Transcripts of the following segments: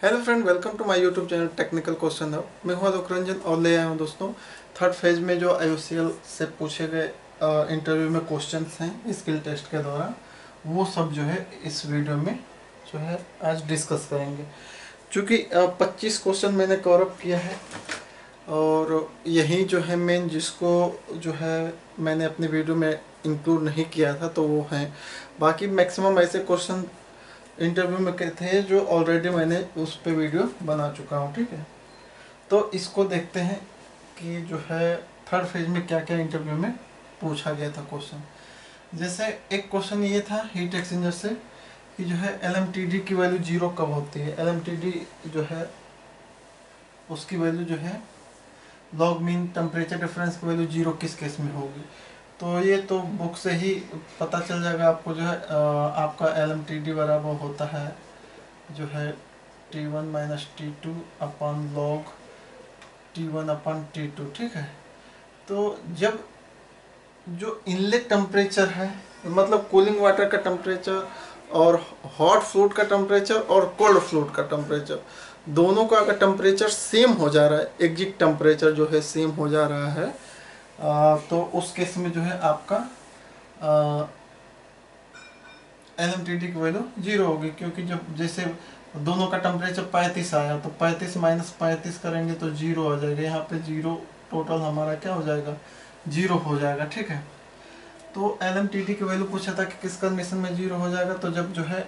Hello friend, welcome to my YouTube channel technical question hub. मैं हूं आलोक रंजन और ले आया हूं दोस्तों थर्ड फेज में जो IOCL से पूछे गए इंटरव्यू में क्वेश्चंस हैं स्किल टेस्ट के दौरान, वो सब जो है इस वीडियो में जो है आज डिस्कस करेंगे। चूँकि 25 क्वेश्चन मैंने कवर अप किया है और यही जो है मेन जिसको जो है मैंने अपने वीडियो में इंक्लूड नहीं किया था तो वो हैं। बाकी मैक्सिमम ऐसे क्वेश्चन इंटरव्यू में थे जो ऑलरेडी मैंने उस पे वीडियो बना चुका हूँ। ठीक है, तो इसको देखते हैं कि जो है थर्ड फेज में क्या क्या इंटरव्यू में पूछा गया था क्वेश्चन। जैसे एक क्वेश्चन ये था हीट एक्सचेंजर से कि जो है LMTD की वैल्यू 0 कब होती है। LMTD जो है उसकी वैल्यू जो है लॉग मीन टेम्परेचर डिफरेंस की वैल्यू 0 किस केस में होगी। तो ये तो बुक से ही पता चल जाएगा आपको। जो है आपका LMTD बराबर होता है जो है T1 माइनस T2 अपन लॉग T1 अपन T2। ठीक है, तो जब जो इनलेट टेम्परेचर है मतलब कूलिंग वाटर का टेम्परेचर और हॉट फ्लूइड का टेम्परेचर और कोल्ड फ्लूइड का टेम्परेचर, दोनों का अगर टेम्परेचर सेम हो जा रहा है, एग्जिट टेम्परेचर जो है सेम हो जा रहा है, तो उस केस में जो है आपका LMTD की वैल्यू 0 होगी। क्योंकि जब जैसे दोनों का टेम्परेचर 35 आया तो 35 माइनस 35 करेंगे तो 0 आ जाएगा। यहाँ पे 0 टोटल हमारा क्या हो जाएगा, 0 हो जाएगा। ठीक है, तो LMTD की वैल्यू पूछा था कि किस कंडीशन में 0 हो जाएगा। तो जब जो है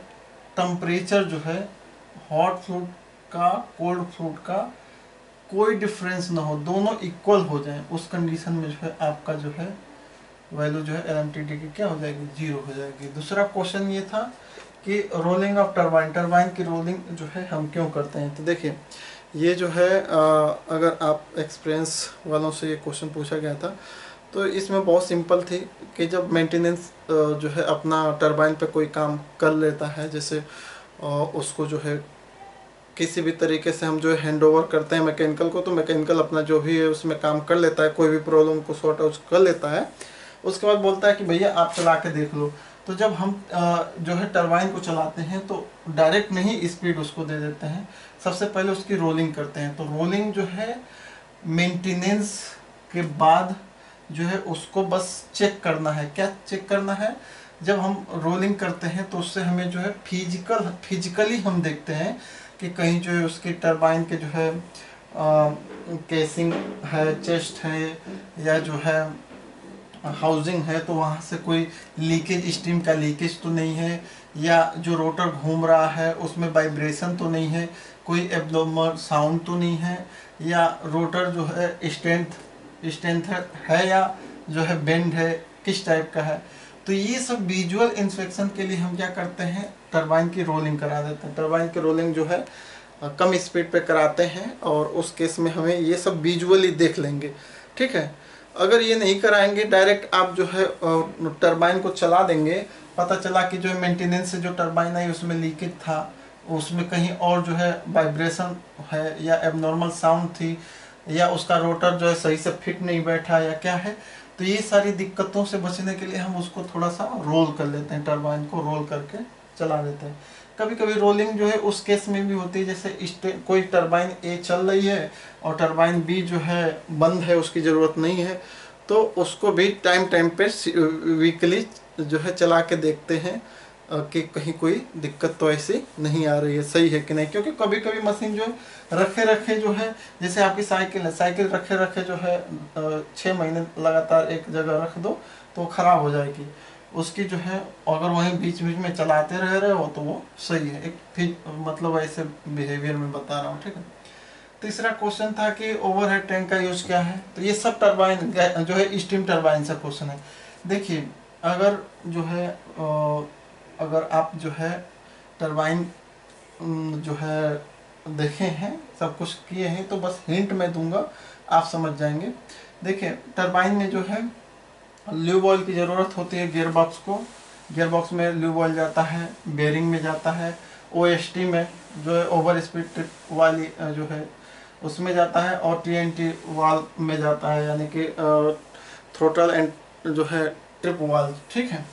टेम्परेचर जो है हॉट फ्लूइड का कोल्ड फ्लूइड का कोई डिफरेंस ना हो, दोनों इक्वल हो जाए, उस कंडीशन में जो है आपका जो है वैल्यू जो है LMTD की क्या हो जाएगी, 0 हो जाएगी। दूसरा क्वेश्चन ये था कि रोलिंग ऑफ टरबाइन, टरबाइन की रोलिंग जो है हम क्यों करते हैं। तो देखिए ये जो है अगर आप एक्सपीरियंस वालों से ये क्वेश्चन पूछा गया था तो इसमें बहुत सिंपल थी कि जब मेंटेनेंस जो है अपना टरबाइन पे कोई काम कर लेता है, जैसे उसको जो है किसी भी तरीके से हम जो है हैंड ओवर करते हैं मैकेनिकल को, तो मैकेनिकल अपना जो भी है उसमें काम कर लेता है, कोई भी प्रॉब्लम को सॉर्ट आउट कर लेता है। उसके बाद बोलता है कि भैया आप चला के देख लो। तो जब हम जो है टरबाइन को चलाते हैं तो डायरेक्ट नहीं स्पीड उसको दे देते हैं, सबसे पहले उसकी रोलिंग करते हैं। तो रोलिंग जो है मेंटेनेंस के बाद जो है उसको बस चेक करना है। क्या चेक करना है, जब हम रोलिंग करते हैं तो उससे हमें जो है फिजिकली हम देखते हैं कि कहीं जो है उसकी टरबाइन के जो है केसिंग है, चेस्ट है या जो है हाउसिंग है, तो वहाँ से कोई लीकेज, स्टीम का लीकेज तो नहीं है, या जो रोटर घूम रहा है उसमें वाइब्रेशन तो नहीं है, कोई एब्नॉर्मल साउंड तो नहीं है, या रोटर जो है स्ट्रेंथ है या जो है बेंड है, किस टाइप का है। तो ये सब विजुअल इंस्पेक्शन के लिए हम क्या करते हैं, टरबाइन की रोलिंग करा देते हैं। टरबाइन की रोलिंग जो है कम स्पीड पे कराते हैं और उस केस में हमें ये सब विजुअली देख लेंगे। ठीक है, अगर ये नहीं कराएंगे, डायरेक्ट आप जो है टरबाइन को चला देंगे, पता चला कि जो है मेंटेनेंस से जो टरबाइन आई उसमें लीकेज था, उसमें कहीं और जो है वाइब्रेशन है या एबनॉर्मल साउंड थी, या उसका रोटर जो है सही से फिट नहीं बैठा या क्या है, तो ये सारी दिक्कतों से बचने के लिए हम उसको थोड़ा सा रोल कर लेते हैं, टरबाइन को रोल करके चला देते हैं। कभी कभी रोलिंग जो है उस केस में भी होती है, जैसे कोई टरबाइन ए चल रही है और टरबाइन बी जो है बंद है, उसकी ज़रूरत नहीं है, तो उसको भी टाइम टाइम पे वीकली जो है चला के देखते हैं कि कहीं कोई दिक्कत तो ऐसी नहीं आ रही है, सही है कि नहीं। क्योंकि कभी कभी मशीन जो है रखे रखे जो है, जैसे आपकी साइकिल है, साइकिल रखे रखे जो है 6 महीने लगातार एक जगह रख दो तो ख़राब हो जाएगी उसकी जो है। अगर वहीं बीच बीच में चलाते रह रहे हो तो वो सही है, एक फिर मतलब ऐसे बिहेवियर में बता रहा हूँ। ठीक है, तीसरा क्वेश्चन था कि ओवरहेड टैंक का यूज क्या है। तो ये सब टरबाइन जो है स्टीम टरबाइन से क्वेश्चन है। देखिए अगर जो है अगर आप जो है टरबाइन जो है देखे हैं, सब कुछ किए हैं, तो बस हिंट मैं दूंगा, आप समझ जाएंगे। देखिए टरबाइन में जो है ल्यूब ऑयल की ज़रूरत होती है गियर बॉक्स को, गियर बॉक्स में ल्यूब ऑयल जाता है, बेरिंग में जाता है, OST में जो है ओवर स्पीड ट्रिप वाली जो है उसमें जाता है, और TNT वाल्व में जाता है, यानी कि थ्रोटल एंड जो है ट्रिप वाल्व। ठीक है,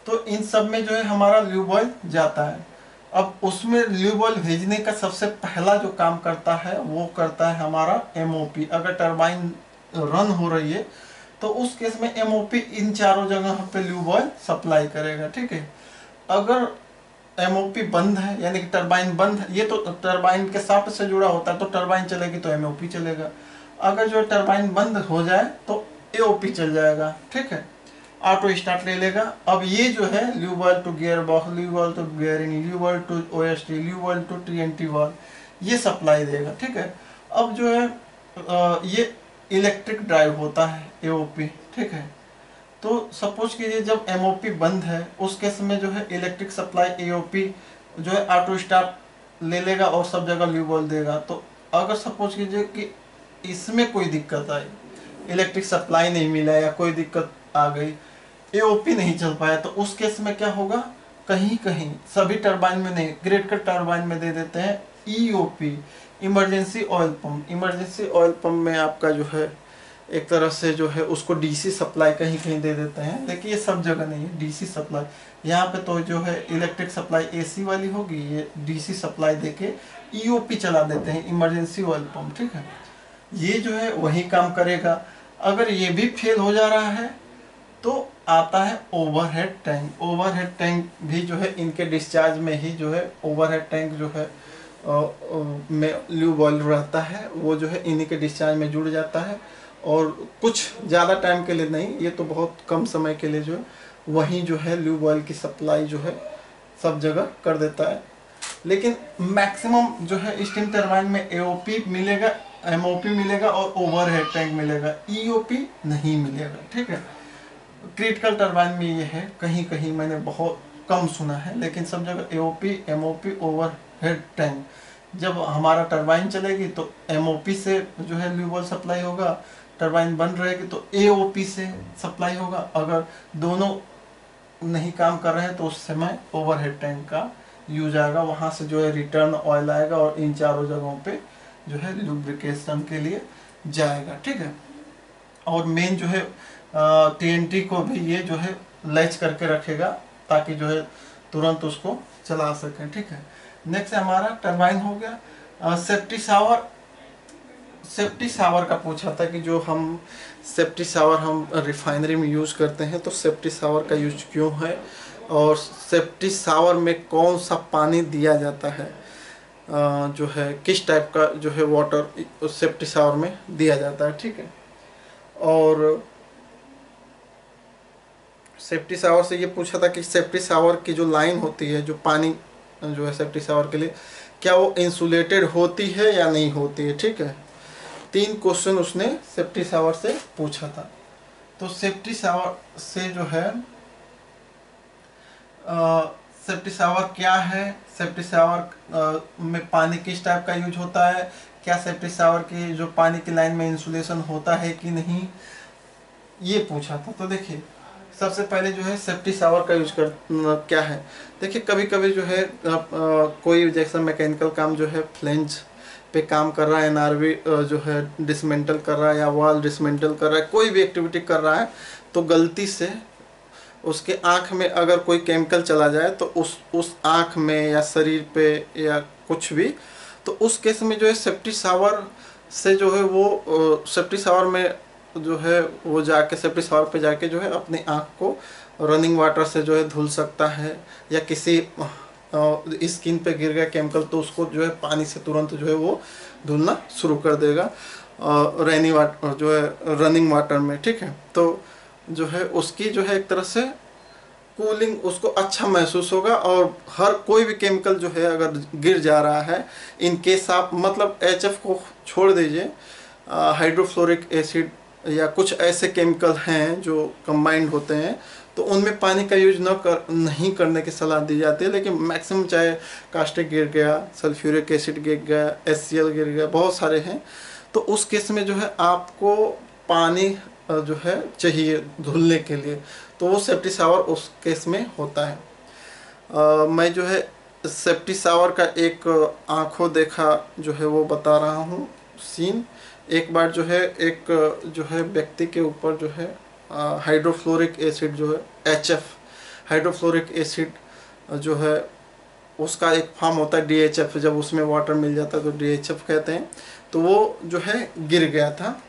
तो इन सब में जो है हमारा ल्यूब ऑयल जाता है। अब उसमें ल्यूब ऑयल भेजने का सबसे पहला जो काम करता है वो करता है हमारा एमओपी। अगर टरबाइन रन हो रही है तो उस केस में एमओपी इन चारों जगह पे ल्यूब ऑयल सप्लाई करेगा, ठीक है। अगर एमओपी बंद है यानी कि टरबाइन बंद है, ये तो टरबाइन के शाफ्ट से जुड़ा होता है तो टरबाइन चलेगी तो एमओपी चलेगा। अगर जो टरबाइन बंद हो जाए तो एओपी चल जाएगा, ठीक है, ऑटो स्टार्ट ले लेगा। अब ये जो है lube oil to gear box, lube oil to bearing, lube oil to OST, lube oil to TNT valve, ये सप्लाई देगा, ठीक है। अब जो है ये इलेक्ट्रिक ड्राइव होता है एओपी, ठीक है। तो सपोज कीजिए जब एमओपी बंद है उस केस में जो है इलेक्ट्रिक सप्लाई एओपी जो है ऑटो स्टार्ट ले लेगा और सब जगह ल्यूब ऑयल देगा। तो अगर सपोज कीजिए कि इसमें कोई दिक्कत आई, इलेक्ट्रिक सप्लाई नहीं मिला या कोई दिक्कत आ गई, एओपी नहीं चल पाया, तो उस केस में क्या होगा, कहीं कहीं सभी टरबाइन में नहीं, ग्रेड का टरबाइन में दे देते हैं EOP, emergency oil pump. Emergency oil pump में आपका जो है एक तरह से जो है उसको डीसी सप्लाई कहीं कहीं दे देते हैं, लेकिन ये सब जगह नहीं है डीसी सप्लाई। यहाँ पे तो जो है इलेक्ट्रिक सप्लाई एसी वाली होगी, ये डीसी सप्लाई देके ईओपी चला देते हैं, इमरजेंसी ऑयल पंप, ठीक है। ये जो है वही काम करेगा। अगर ये भी फेल हो जा रहा है तो आता है ओवरहेड टैंक। ओवरहेड टैंक भी जो है इनके डिस्चार्ज में ही जो है ओवरहेड टैंक जो है में ल्यूब ऑयल रहता है, वो जो है इन्हीं के डिस्चार्ज में जुड़ जाता है और कुछ ज़्यादा टाइम के लिए नहीं, ये तो बहुत कम समय के लिए जो है वहीं जो है ल्यूब ऑयल की सप्लाई जो है सब जगह कर देता है। लेकिन मैक्सिमम जो है स्टीम टरबाइन में एओपी मिलेगा, एमओपी मिलेगा और ओवरहेड टैंक मिलेगा, ईओपी नहीं मिलेगा, ठीक है। क्रिटिकल टरबाइन में ये है, कहीं कहीं मैंने बहुत कम सुना है, लेकिन सब जगह एओपी, एमओपी, ओवरहेड टैंक। जब हमारा टरबाइन चलेगी तो एमओपी से जो है ल्यूब ऑयल सप्लाई होगा, टरबाइन बंद रहेगी तो एओपी से सप्लाई होगा। अगर दोनों नहीं काम कर रहे हैं तो उस समय ओवरहेड टैंक का यूज आएगा, वहाँ से जो है रिटर्न ऑयल आएगा और इन चारों जगहों पे जो है लुब्रिकेशन के लिए जाएगा, ठीक है। और मेन जो है टीएनटी को भी ये जो है लैच करके रखेगा ताकि जो है तुरंत उसको चला सकें, ठीक है। नेक्स्ट हमारा टरबाइन हो गया। सेफ्टी शावर, सेफ्टी शावर का पूछा था कि जो हम सेफ्टी शावर हम रिफाइनरी में यूज़ करते हैं तो सेफ्टी शावर का यूज क्यों है और सेफ्टी शावर में कौन सा पानी दिया जाता है, जो है किस टाइप का जो है वाटर सेफ्टी शावर में दिया जाता है, ठीक है। और सेफ्टी शावर से ये पूछा था कि सेफ्टी शावर की जो लाइन होती है, जो पानी जो है सेफ्टी शावर के लिए, क्या वो इंसुलेटेड होती है या नहीं होती है, ठीक है। 3 क्वेश्चन उसने सेफ्टी शावर से पूछा था। तो सेफ्टी शावर से जो है सेफ्टी शावर क्या है, सेफ्टी शावर में पानी किस टाइप का यूज होता है, क्या सेफ्टी शावर की जो पानी की लाइन में इंसुलेशन होता है कि नहीं, ये पूछा था। तो देखिए सबसे पहले जो है सेफ्टी शावर का यूज कर क्या है। देखिए कभी कभी जो है कोई जैसा मैकेनिकल काम जो है फ्लेंज पे काम कर रहा है, एनआरवी जो है डिसमेंटल कर रहा है या वॉल डिसमेंटल कर रहा है, कोई भी एक्टिविटी कर रहा है, तो गलती से उसके आँख में अगर कोई केमिकल चला जाए तो उस आँख में या शरीर पे या कुछ भी, तो उस केस में जो है सेफ्टी शावर से जो है वो सेफ्टी शावर में जो है वो जाके सेफ्टी शावर पे जाके जो है अपनी आँख को रनिंग वाटर से जो है धुल सकता है, या किसी स्किन पे गिर गया केमिकल तो उसको जो है पानी से तुरंत जो है वो धुलना शुरू कर देगा रेनी वाटर जो है रनिंग वाटर में, ठीक है। तो जो है उसकी जो है एक तरह से कूलिंग उसको अच्छा महसूस होगा। और हर कोई भी केमिकल जो है अगर गिर जा रहा है, इन केस आप मतलब HF को छोड़ दीजिए, हाइड्रोफ्लोरिक एसिड या कुछ ऐसे केमिकल हैं जो कंबाइंड होते हैं, तो उनमें पानी का यूज नहीं करने की सलाह दी जाती है। लेकिन मैक्सिमम चाहे कास्टिक गिर गया, सल्फ्यूरिक एसिड गिर गया, HCl गिर गया, बहुत सारे हैं, तो उस केस में जो है आपको पानी जो है चाहिए धुलने के लिए, तो वो सेफ्टी शावर उस केस में होता है। मैं जो है सेफ्टी शावर का एक आंखों देखा जो है वो बता रहा हूँ सीन। एक बार जो है एक जो है व्यक्ति के ऊपर जो है हाइड्रोफ्लोरिक एसिड जो है HF हाइड्रोफ्लोरिक एसिड जो है उसका एक फॉर्म होता है DHF, जब उसमें वाटर मिल जाता है तो DHF कहते हैं। तो वो जो है गिर गया था।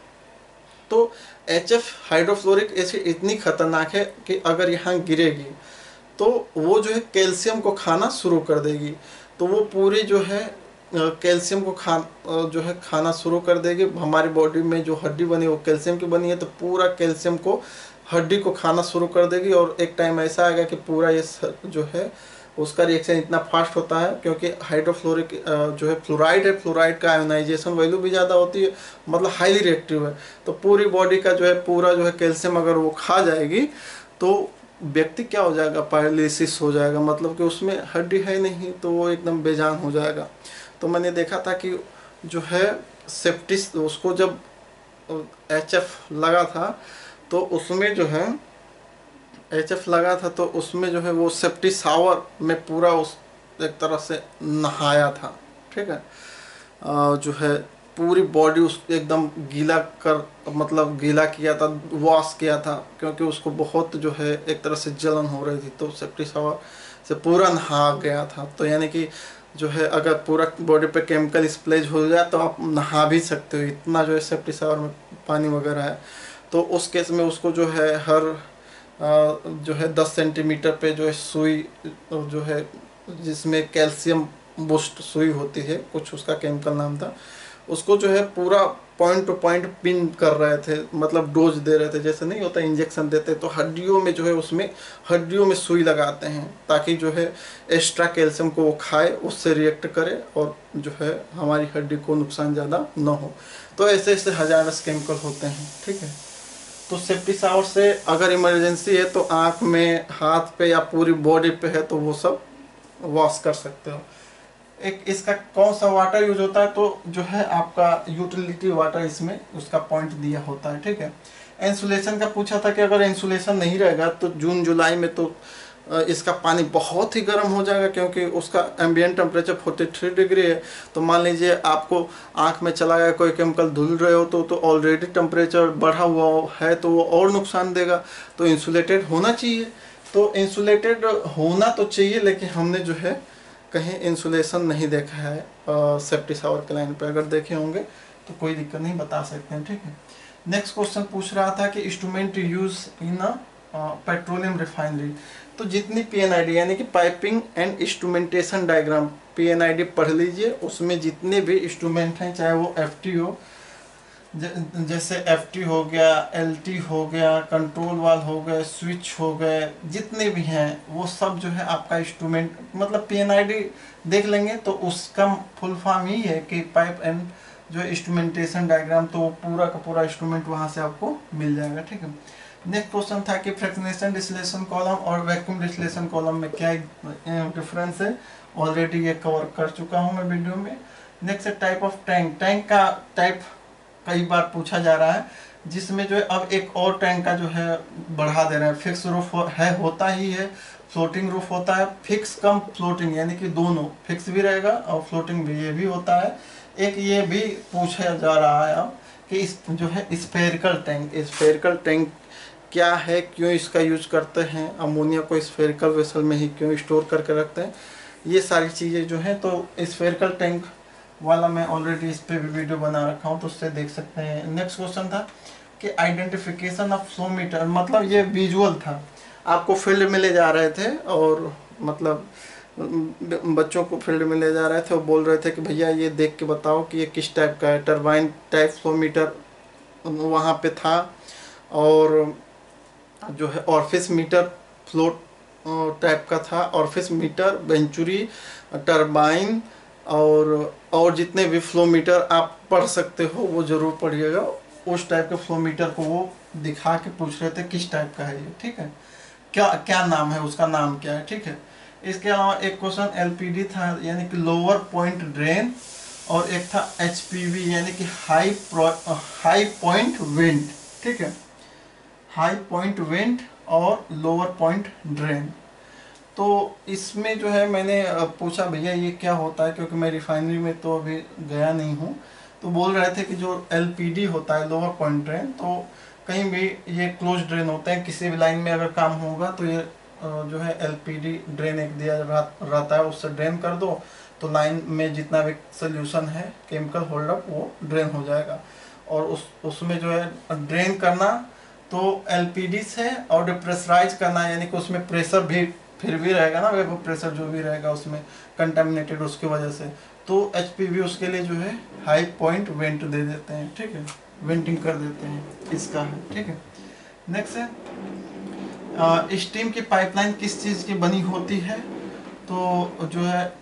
तो HF हाइड्रोफ्लोरिक एसिड इतनी खतरनाक है कि अगर यहाँ गिरेगी तो वो जो है कैल्शियम को खाना शुरू कर देगी। तो वो पूरी जो है कैल्शियम को जो है खाना शुरू कर देगी। हमारी बॉडी में जो हड्डी बनी वो कैल्शियम की बनी है, तो पूरा कैल्शियम को हड्डी को खाना शुरू कर देगी। और एक टाइम ऐसा आएगा कि पूरा ये जो है उसका रिएक्शन इतना फास्ट होता है, क्योंकि हाइड्रोफ्लोरिक जो है फ्लोराइड है, फ्लोराइड का आयोनाइजेशन वैल्यू भी ज़्यादा होती है, मतलब हाईली रिएक्टिव है। तो पूरी बॉडी का जो है पूरा जो है कैल्शियम अगर वो खा जाएगी तो व्यक्ति क्या हो जाएगा, पैरालिसिस हो जाएगा, मतलब कि उसमें हड्डी है नहीं, तो वो एकदम बेजान हो जाएगा। तो मैंने देखा था कि जो है सेप्टिस उसको जब HF लगा था तो उसमें जो है HF लगा था तो उसमें जो है वो सेप्टी शावर में पूरा उस एक तरह से नहाया था, ठीक है। जो है पूरी बॉडी उस एकदम गीला कर, मतलब गीला किया था, वॉश किया था, क्योंकि उसको बहुत जो है एक तरह से जलन हो रही थी। तो सेप्टी शावर से पूरा नहा गया था। तो यानी कि जो है अगर पूरा बॉडी पे केमिकल स्प्लेज हो जाए तो आप नहा भी सकते हो, इतना जो है सेप्टी शावर में पानी वगैरह है। तो उस केस में उसको जो है हर जो है 10 सेंटीमीटर पे जो है सुई जो है जिसमें कैल्शियम बूस्ट सुई होती है, कुछ उसका केमिकल नाम था, उसको जो है पूरा पॉइंट टू पॉइंट पिन कर रहे थे, मतलब डोज दे रहे थे, जैसे नहीं होता इंजेक्शन देते तो हड्डियों में जो है उसमें हड्डियों में सुई लगाते हैं ताकि जो है एक्स्ट्रा कैल्शियम को वो खाए, उससे रिएक्ट करे और जो है हमारी हड्डी को नुकसान ज़्यादा न हो। तो ऐसे ऐसे हजारों केमिकल होते हैं, ठीक है। तो सेप्टी शावर से अगर इमरजेंसी है तो आँख में, हाथ पे या पूरी बॉडी पे है तो वो सब वॉश कर सकते हो। एक इसका कौन सा वाटर यूज होता है, तो जो है आपका यूटिलिटी वाटर इसमें उसका पॉइंट दिया होता है, ठीक है। इंसुलेशन का पूछा था कि अगर इंसुलेशन नहीं रहेगा तो जून जुलाई में तो इसका पानी बहुत ही गर्म हो जाएगा, क्योंकि उसका एम्बिएंट टेम्परेचर 43 डिग्री है। तो मान लीजिए आपको आँख में चला गया, कोई केमिकल धुल रहे हो तो ऑलरेडी टेम्परेचर बढ़ा हुआ है तो वो और नुकसान देगा। तो इंसुलेटेड होना चाहिए। तो इंसुलेटेड होना तो चाहिए, लेकिन हमने जो है कहीं इंसुलेशन नहीं देखा है सेप्टी शावर के लाइन पे। अगर देखे होंगे तो कोई दिक्कत नहीं, बता सकते हैं, ठीक है। नेक्स्ट क्वेश्चन पूछ रहा था कि instrument use in petroleum refinery. तो जितनी PNID यानी कि piping and instrumentation diagram, PNID पढ़ लीजिए, उसमें जितने भी इंस्ट्रूमेंट हैं, चाहे वो FT हो, जैसे FT हो गया, LT हो गया, कंट्रोल वाल हो गए, स्विच हो गए, जितने भी हैं वो सब जो है आपका इंस्ट्रूमेंट, मतलब PNID देख लेंगे तो उसका फुल फॉर्म ही है कि पाइप एंड जो है इंस्ट्रूमेंटेशन डायग्राम। तो पूरा का पूरा इंस्ट्रूमेंट वहाँ से आपको मिल जाएगा, ठीक है। नेक्स्ट क्वेश्चन था कि फ्रैक्शनेशन डिस्टिलेशन कॉलम और वैक्यूम डिस्टिलेशन कॉलम में क्या डिफरेंस है, ऑलरेडी ये कवर कर चुका हूँ मैं वीडियो में। नेक्स्ट है टाइप ऑफ टैंक। टैंक का टाइप कई बार पूछा जा रहा है, जिसमें जो है अब एक और टैंक का जो है बढ़ा दे रहे हैं। फिक्स रूफ है, होता ही है, फ्लोटिंग रूफ होता है। फिक्स कम फ्लोटिंग यानी कि दोनों, फिक्स भी रहेगा और फ्लोटिंग भी, ये भी होता है। एक ये भी पूछा जा रहा है अब कि इस जो है स्फेरिकल टैंक, स्फेरिकल टैंक क्या है, क्यों इसका यूज करते हैं, अमोनिया को स्फेरिकल वेसल में ही क्यों स्टोर करके रखते हैं, ये सारी चीज़ें जो हैं। तो स्फेरिकल टैंक वाला मैं ऑलरेडी इस पे भी वीडियो बना रखा हूँ, तो उससे देख सकते हैं। नेक्स्ट क्वेश्चन था कि आइडेंटिफिकेशन ऑफ फ्लो मीटर, मतलब ये विजुअल था, आपको फील्ड में ले जा रहे थे और मतलब बच्चों को फील्ड में ले जा रहे थे और बोल रहे थे कि भैया ये देख के बताओ कि ये किस टाइप का है। टरबाइन टाइप फ्लो मीटर वहाँ पे था, और जो है ऑर्फिस मीटर फ्लोट टाइप का था। ऑर्फिस मीटर, वेंचुरी, टरबाइन और जितने भी फ्लो मीटर आप पढ़ सकते हो वो ज़रूर पढ़िएगा। उस टाइप के फ्लो मीटर को वो दिखा के पूछ रहे थे किस टाइप का है ये, ठीक है, क्या क्या नाम है, उसका नाम क्या है, ठीक है। इसके अलावा एक क्वेश्चन LPD था यानी कि लोअर पॉइंट ड्रेन, और एक था HPV यानी कि हाई पॉइंट विंड, ठीक है, हाई पॉइंट विंड और लोअर पॉइंट ड्रेन। तो इसमें जो है मैंने पूछा भैया ये क्या होता है, क्योंकि मैं रिफाइनरी में तो अभी गया नहीं हूँ। तो बोल रहे थे कि जो LPD होता है लोअर पॉइंट ड्रेन, तो कहीं भी ये क्लोज ड्रेन होते हैं, किसी भी लाइन में अगर काम होगा तो ये जो है एलपीडी ड्रेन एक दिया रहता है, उससे ड्रेन कर दो तो लाइन में जितना भी सोल्यूशन है केमिकल होल्डअप वो ड्रेन हो जाएगा। और उसमें जो है ड्रेन करना तो एलपीडी से, और प्रेशराइज करना यानी कि उसमें प्रेशर भी फिर भी रहेगा ना, वेपर प्रेशर जो भी रहेगा उसमें कंटामिनेटेड उसकी वजह से, तो एचपीवी उसके लिए जो है हाई पॉइंट वेंट दे देते हैं, ठीक है, वेंटिंग कर देते हैं, इसका है, ठीक है। नेक्स्ट है स्टीम की पाइपलाइन किस चीज़ की बनी होती है, तो जो है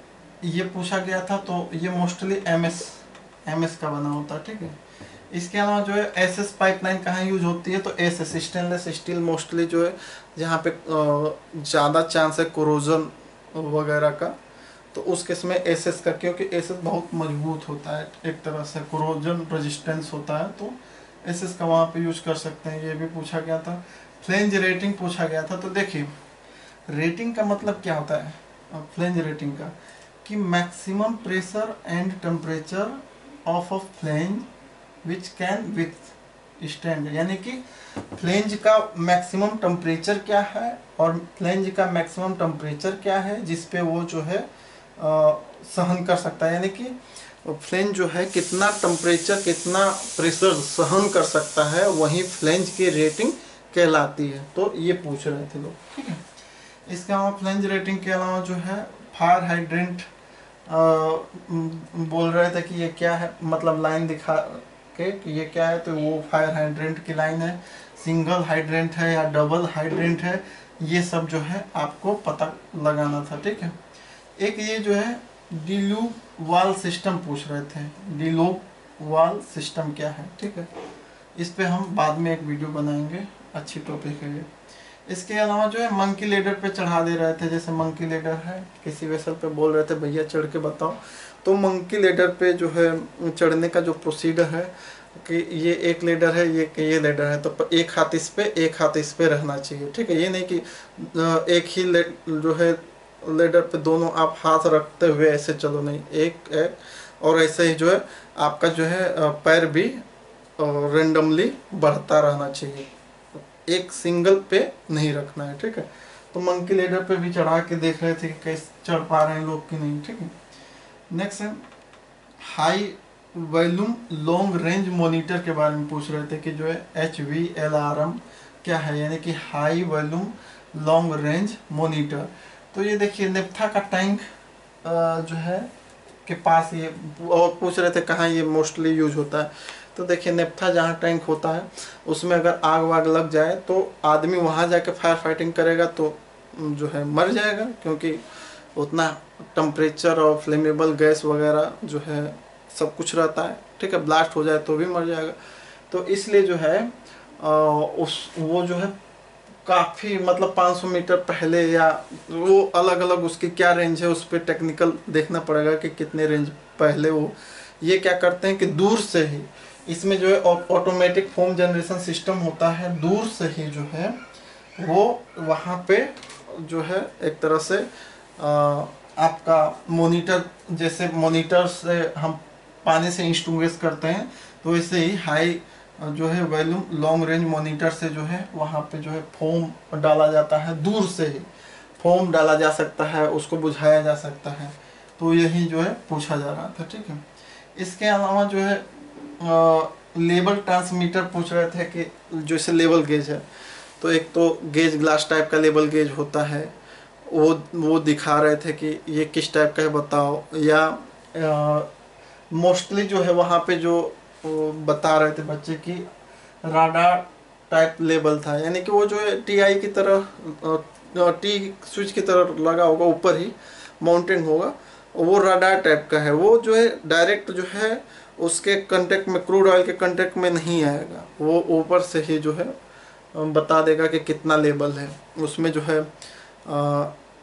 ये पूछा गया था, तो ये मोस्टली एमएस का बना होता है, ठीक है। इसके अलावा जो है एसएस पाइपलाइन कहाँ यूज होती है, तो एसएस स्टेनलेस स्टील मोस्टली जो है जहाँ पे ज़्यादा चांस है कोरोजन वगैरह का, तो उस केस में एसएस का, क्योंकि एसएस बहुत मजबूत होता है, एक तरह से कोरोजन रेजिस्टेंस होता है, तो एसएस का वहाँ पे यूज कर सकते हैं। ये भी पूछा गया था। फ्लेंज रेटिंग पूछा गया था, तो देखिए रेटिंग का मतलब क्या होता है फ्लेंज रेटिंग का, कि maximum pressure and temperature of a flange which can with stand, यानी कि फ्लेंज का मैक्सिमम टेम्परेचर क्या है और फ्लेंज का मैक्सिमम टेम्परेचर क्या है जिसपे वो जो है सहन कर सकता है, यानी कि फ्लेंज जो है कितना टेम्परेचर कितना प्रेशर सहन कर सकता है, वही फ्लेंज की रेटिंग कहलाती है। तो ये पूछ रहे थे लोग, ठीक है। इसके अलावा फ्लेंज रेटिंग के अलावा जो है फायर हाइड्रेंट बोल रहे थे कि ये क्या है, मतलब लाइन दिखा के कि ये क्या है, तो वो फायर हाइड्रेंट की लाइन है, सिंगल हाइड्रेंट है या डबल हाइड्रेंट है, ये सब जो है आपको पता लगाना था, ठीक है। एक ये जो है डिलूव वाल सिस्टम पूछ रहे थे, डिलूव वाल सिस्टम क्या है, ठीक है, इस पे हम बाद में एक वीडियो बनाएंगे, अच्छी टॉपिक है ये। इसके अलावा जो है मंकी लेडर पे चढ़ा दे रहे थे, जैसे मंकी लेडर है किसी वेसल पे बोल रहे थे भैया चढ़ के बताओ, तो मंकी लेडर पे जो है चढ़ने का जो प्रोसीजर है कि ये एक लेडर है, ये लेडर है, तो एक हाथ इस पे एक हाथ इस पे रहना चाहिए, ठीक है। ये नहीं कि एक ही जो है लेडर पे दोनों आप हाथ रखते हुए ऐसे चलो, नहीं, एक एक, और ऐसे ही जो है आपका जो है पैर भी रेंडमली बढ़ता रहना चाहिए, एक सिंगल पे नहीं रखना है, ठीक है। तो मंकी लेडर पे भी चढ़ा के देख रहे थे कि कैसे चढ़ पा रहे हैं लोग कि नहीं, ठीक है। नेक्स्ट है high volume long range monitor के बारे में पूछ रहे थे कि जो है HVLRM क्या है, यानी कि high volume long range monitor. तो ये देखिए नेफ्था का टैंक जो है के पास ये, और पूछ रहे थे कहाँ ये मोस्टली यूज होता है, तो देखिए नेफ्था जहाँ टैंक होता है उसमें अगर आग वाग लग जाए तो आदमी वहाँ जाके फायर फाइटिंग करेगा तो जो है मर जाएगा, क्योंकि उतना टेम्परेचर और फ्लेमेबल गैस वगैरह जो है सब कुछ रहता है, ठीक है, ब्लास्ट हो जाए तो भी मर जाएगा। तो इसलिए जो है वो जो है काफ़ी मतलब 500 मीटर पहले, या वो अलग अलग उसकी क्या रेंज है उस पर टेक्निकल देखना पड़ेगा कि कितने रेंज पहले वो ये क्या करते हैं कि दूर से ही, इसमें जो है ऑटोमेटिक फोम जनरेशन सिस्टम होता है, दूर से ही जो है वो वहाँ पे जो है एक तरह से आपका मॉनिटर, जैसे मॉनिटर से हम पानी से इंस्टिंग्विश करते हैं, तो वैसे ही हाई जो है वॉल्यूम लॉन्ग रेंज मॉनिटर से जो है वहाँ पे जो है फोम डाला जाता है, दूर से ही फोम डाला जा सकता है, उसको बुझाया जा सकता है। तो यही जो है पूछा जा रहा था, ठीक है। इसके अलावा जो है लेवल ट्रांसमीटर पूछ रहे थे कि जैसे लेवल गेज है, तो एक तो गेज ग्लास टाइप का लेवल गेज होता है, वो दिखा रहे थे कि ये किस टाइप का है बताओ, या मोस्टली जो है वहाँ पे जो बता रहे थे बच्चे की राडार टाइप लेवल था, यानी कि वो जो है TI की तरह टी स्विच की तरह लगा होगा, ऊपर ही माउंटेन होगा, वो राडार टाइप का है, वो जो है डायरेक्ट जो है उसके कांटेक्ट में, क्रूड ऑयल के कांटेक्ट में नहीं आएगा, वो ऊपर से ही जो है बता देगा कि कितना लेवल है। उसमें जो है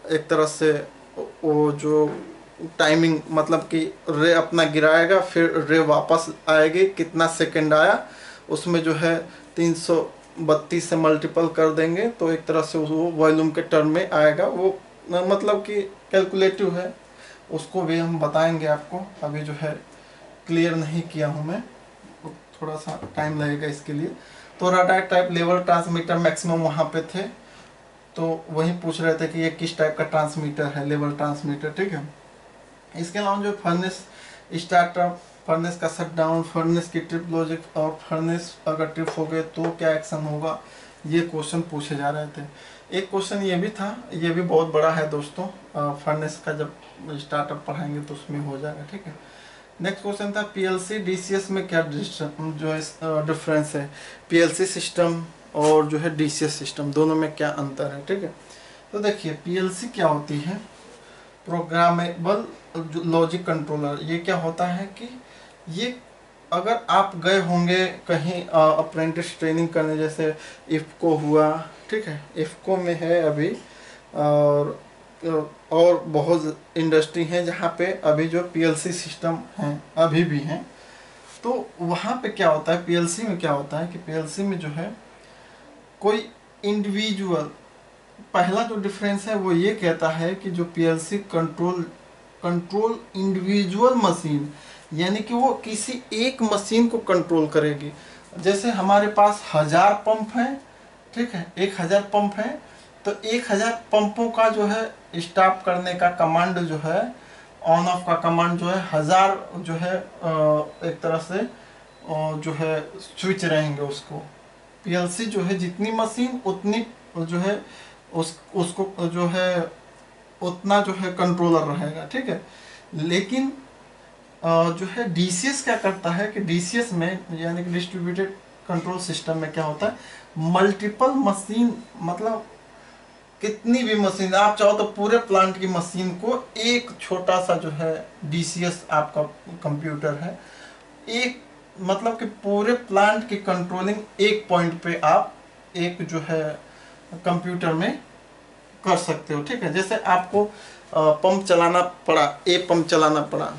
एक तरह से वो जो टाइमिंग, मतलब कि रे अपना गिराएगा फिर रे वापस आएगी, कितना सेकंड आया उसमें जो है 332 से मल्टीपल कर देंगे तो एक तरह से वो वॉल्यूम के टर्म में आएगा, वो मतलब कि कैलकुलेटिव है, उसको भी हम बताएंगे आपको, अभी जो है क्लियर नहीं किया हूँ मैं, थोड़ा सा टाइम लगेगा इसके लिए। तो radar type level transmitter maximum वहाँ पे थे, तो वही पूछ रहे थे कि ये किस टाइप का ट्रांसमीटर है, लेवल ट्रांसमीटर, ठीक है। इसके अलावा जो फर्नेस स्टार्टअप, फर्नेस का शट डाउन, फर्नेस की ट्रिप लॉजिक, और फर्नेस अगर ट्रिप हो गए तो क्या एक्शन होगा, ये क्वेश्चन पूछे जा रहे थे। एक क्वेश्चन ये भी था, ये भी बहुत बड़ा है दोस्तों, फर्नेस का जब स्टार्टअप पढ़ाएंगे तो उसमें हो जाएगा, ठीक है। नेक्स्ट क्वेश्चन था पीएलसी डीसीएस में क्या जो है डिफरेंस है, पीएलसी सिस्टम और जो है डीसीएस सिस्टम, दोनों में क्या अंतर है, ठीक है। तो देखिए पीएलसी क्या होती है, प्रोग्रामेबल लॉजिक कंट्रोलर। ये क्या होता है कि ये अगर आप गए होंगे कहीं अप्रेंटिस ट्रेनिंग करने, जैसे इफ्को हुआ, ठीक है, इफ्को में है अभी, और बहुत इंडस्ट्री हैं जहाँ पे अभी जो पीएलसी सिस्टम हैं अभी भी हैं। तो वहाँ पे क्या होता है, पीएलसी में क्या होता है कि पीएलसी में जो है कोई इंडिविजुअल, पहला जो डिफरेंस है वो ये कहता है कि जो पीएलसी कंट्रोल इंडिविजुअल मशीन, यानी कि वो किसी एक मशीन को कंट्रोल करेगी। जैसे हमारे पास 1000 पंप हैं, ठीक है, 1000 पंप हैं, तो 1000 पंपों का जो है स्टॉप करने का कमांड जो है, ऑन ऑफ का कमांड जो है 1000 जो है एक तरह से जो है स्विच रहेंगे उसको। पीएलसी जो है जितनी मशीन उतनी जो है उसको जो है उतना जो है कंट्रोलर रहेगा, ठीक है। लेकिन जो है डीसीएस क्या करता है कि डीसीएस में यानी कि डिस्ट्रीब्यूटेड कंट्रोल सिस्टम में क्या होता है, मल्टीपल मशीन, मतलब कितनी भी मशीन आप चाहो तो पूरे प्लांट की मशीन को एक छोटा सा जो है डीसीएस आपका कंप्यूटर है, एक मतलब कि पूरे प्लांट की कंट्रोलिंग एक पॉइंट पे आप एक जो है कंप्यूटर में कर सकते हो, ठीक है। जैसे आपको पंप चलाना पड़ा, ए पंप चलाना पड़ा,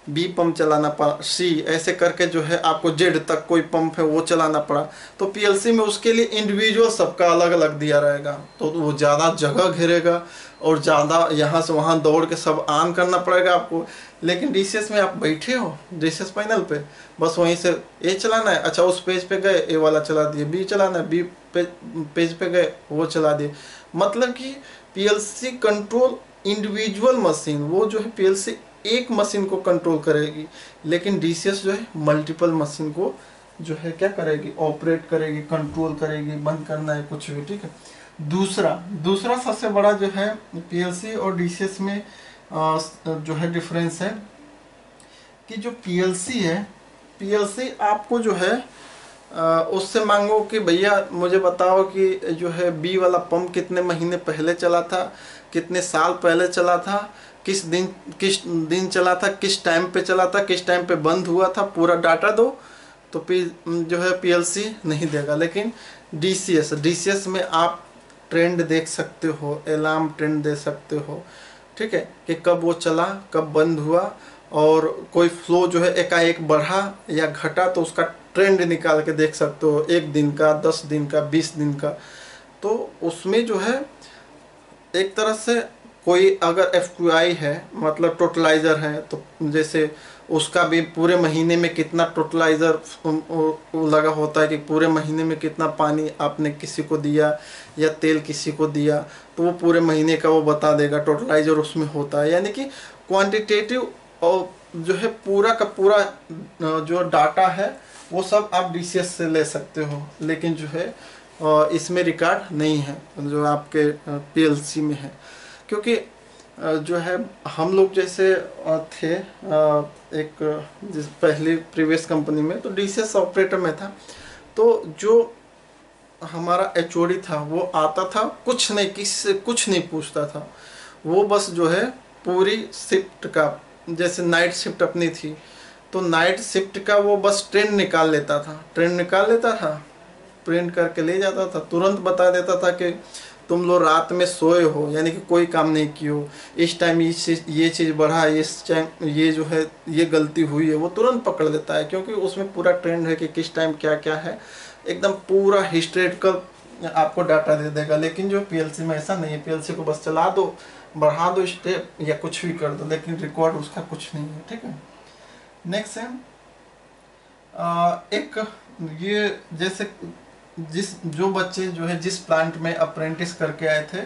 बी पंप चलाना पड़ा, सी, ऐसे करके जो है आपको जेड तक कोई पंप है वो चलाना पड़ा, तो पीएलसी में उसके लिए इंडिविजुअल सबका अलग अलग दिया रहेगा, तो वो ज़्यादा जगह घेरेगा और ज़्यादा यहाँ से वहाँ दौड़ के सब ऑन करना पड़ेगा आपको। लेकिन डीसीएस में आप बैठे हो डीसीएस पैनल पे, बस वहीं से ए चलाना है, अच्छा उस पेज पे गए ए वाला चला दिए, बी चलाना है, बी पेज पे गए वो चला दिए। मतलब कि पीएलसी कंट्रोल इंडिविजुअल मशीन, वो जो है पीएलसी एक मशीन को कंट्रोल करेगी, लेकिन डीसीएस जो है मल्टीपल मशीन को जो है क्या करेगी, ऑपरेट करेगी, कंट्रोल करेगी, बंद करना है कुछ भी, ठीक है। दूसरा सबसे बड़ा जो है पीएलसी और डीसीएस में जो है डिफरेंस है कि जो पीएलसी है, पीएलसी आपको जो है उससे मांगो कि भैया मुझे बताओ कि जो है बी वाला पंप कितने महीने पहले चला था, कितने साल पहले चला था, किस दिन चला था, किस टाइम पे चला था, किस टाइम पे बंद हुआ था, पूरा डाटा दो, तो जो है पीएलसी नहीं देगा। लेकिन डीसीएस में आप ट्रेंड देख सकते हो, अलार्म ट्रेंड दे सकते हो, ठीक है, कि कब वो चला, कब बंद हुआ, और कोई फ्लो जो है एकाएक बढ़ा या घटा तो उसका ट्रेंड निकाल के देख सकते हो, 1 दिन का, 10 दिन का, 20 दिन का। तो उसमें जो है एक तरह से कोई अगर एफक्यूआई है, मतलब टोटलाइज़र है, तो जैसे उसका भी पूरे महीने में कितना टोटलाइज़र लगा होता है कि पूरे महीने में कितना पानी आपने किसी को दिया या तेल किसी को दिया, तो वो पूरे महीने का वो बता देगा, टोटलाइज़र उसमें होता है। यानी कि क्वांटिटेटिव और जो है पूरा का पूरा जो डाटा है वो सब आप डीसीएस से ले सकते हो, लेकिन जो है इसमें रिकॉर्ड नहीं है जो आपके पीएलसी में है। क्योंकि जो है हम लोग जैसे थे एक जिस पहले प्रीवियस कंपनी में, तो डीसीएस ऑपरेटर में था, तो जो हमारा एचओडी था वो आता था, कुछ नहीं, किससे कुछ नहीं पूछता था, वो बस जो है पूरी शिफ्ट का, जैसे नाइट शिफ्ट अपनी थी तो नाइट शिफ्ट का वो बस ट्रेंड निकाल लेता था, प्रिंट करके ले जाता था, तुरंत बता देता था कि तुम लोग रात में सोए हो, यानी कि कोई काम नहीं किए हो, इस टाइम ये चीज़ बढ़ा, इस टाइम ये जो है ये गलती हुई है, वो तुरंत पकड़ लेता है, क्योंकि उसमें पूरा ट्रेंड है कि किस टाइम क्या क्या है, एकदम पूरा हिस्ट्रिकल आपको डाटा दे देगा। लेकिन जो पीएलसी में ऐसा नहीं है, पीएलसी को बस चला दो, बढ़ा दो स्टेप या कुछ भी कर दो, लेकिन रिकॉर्ड उसका कुछ नहीं है, ठीक है। नेक्स्ट है एक ये जैसे जो बच्चे जो है जिस प्लांट में अप्रेंटिस करके आए थे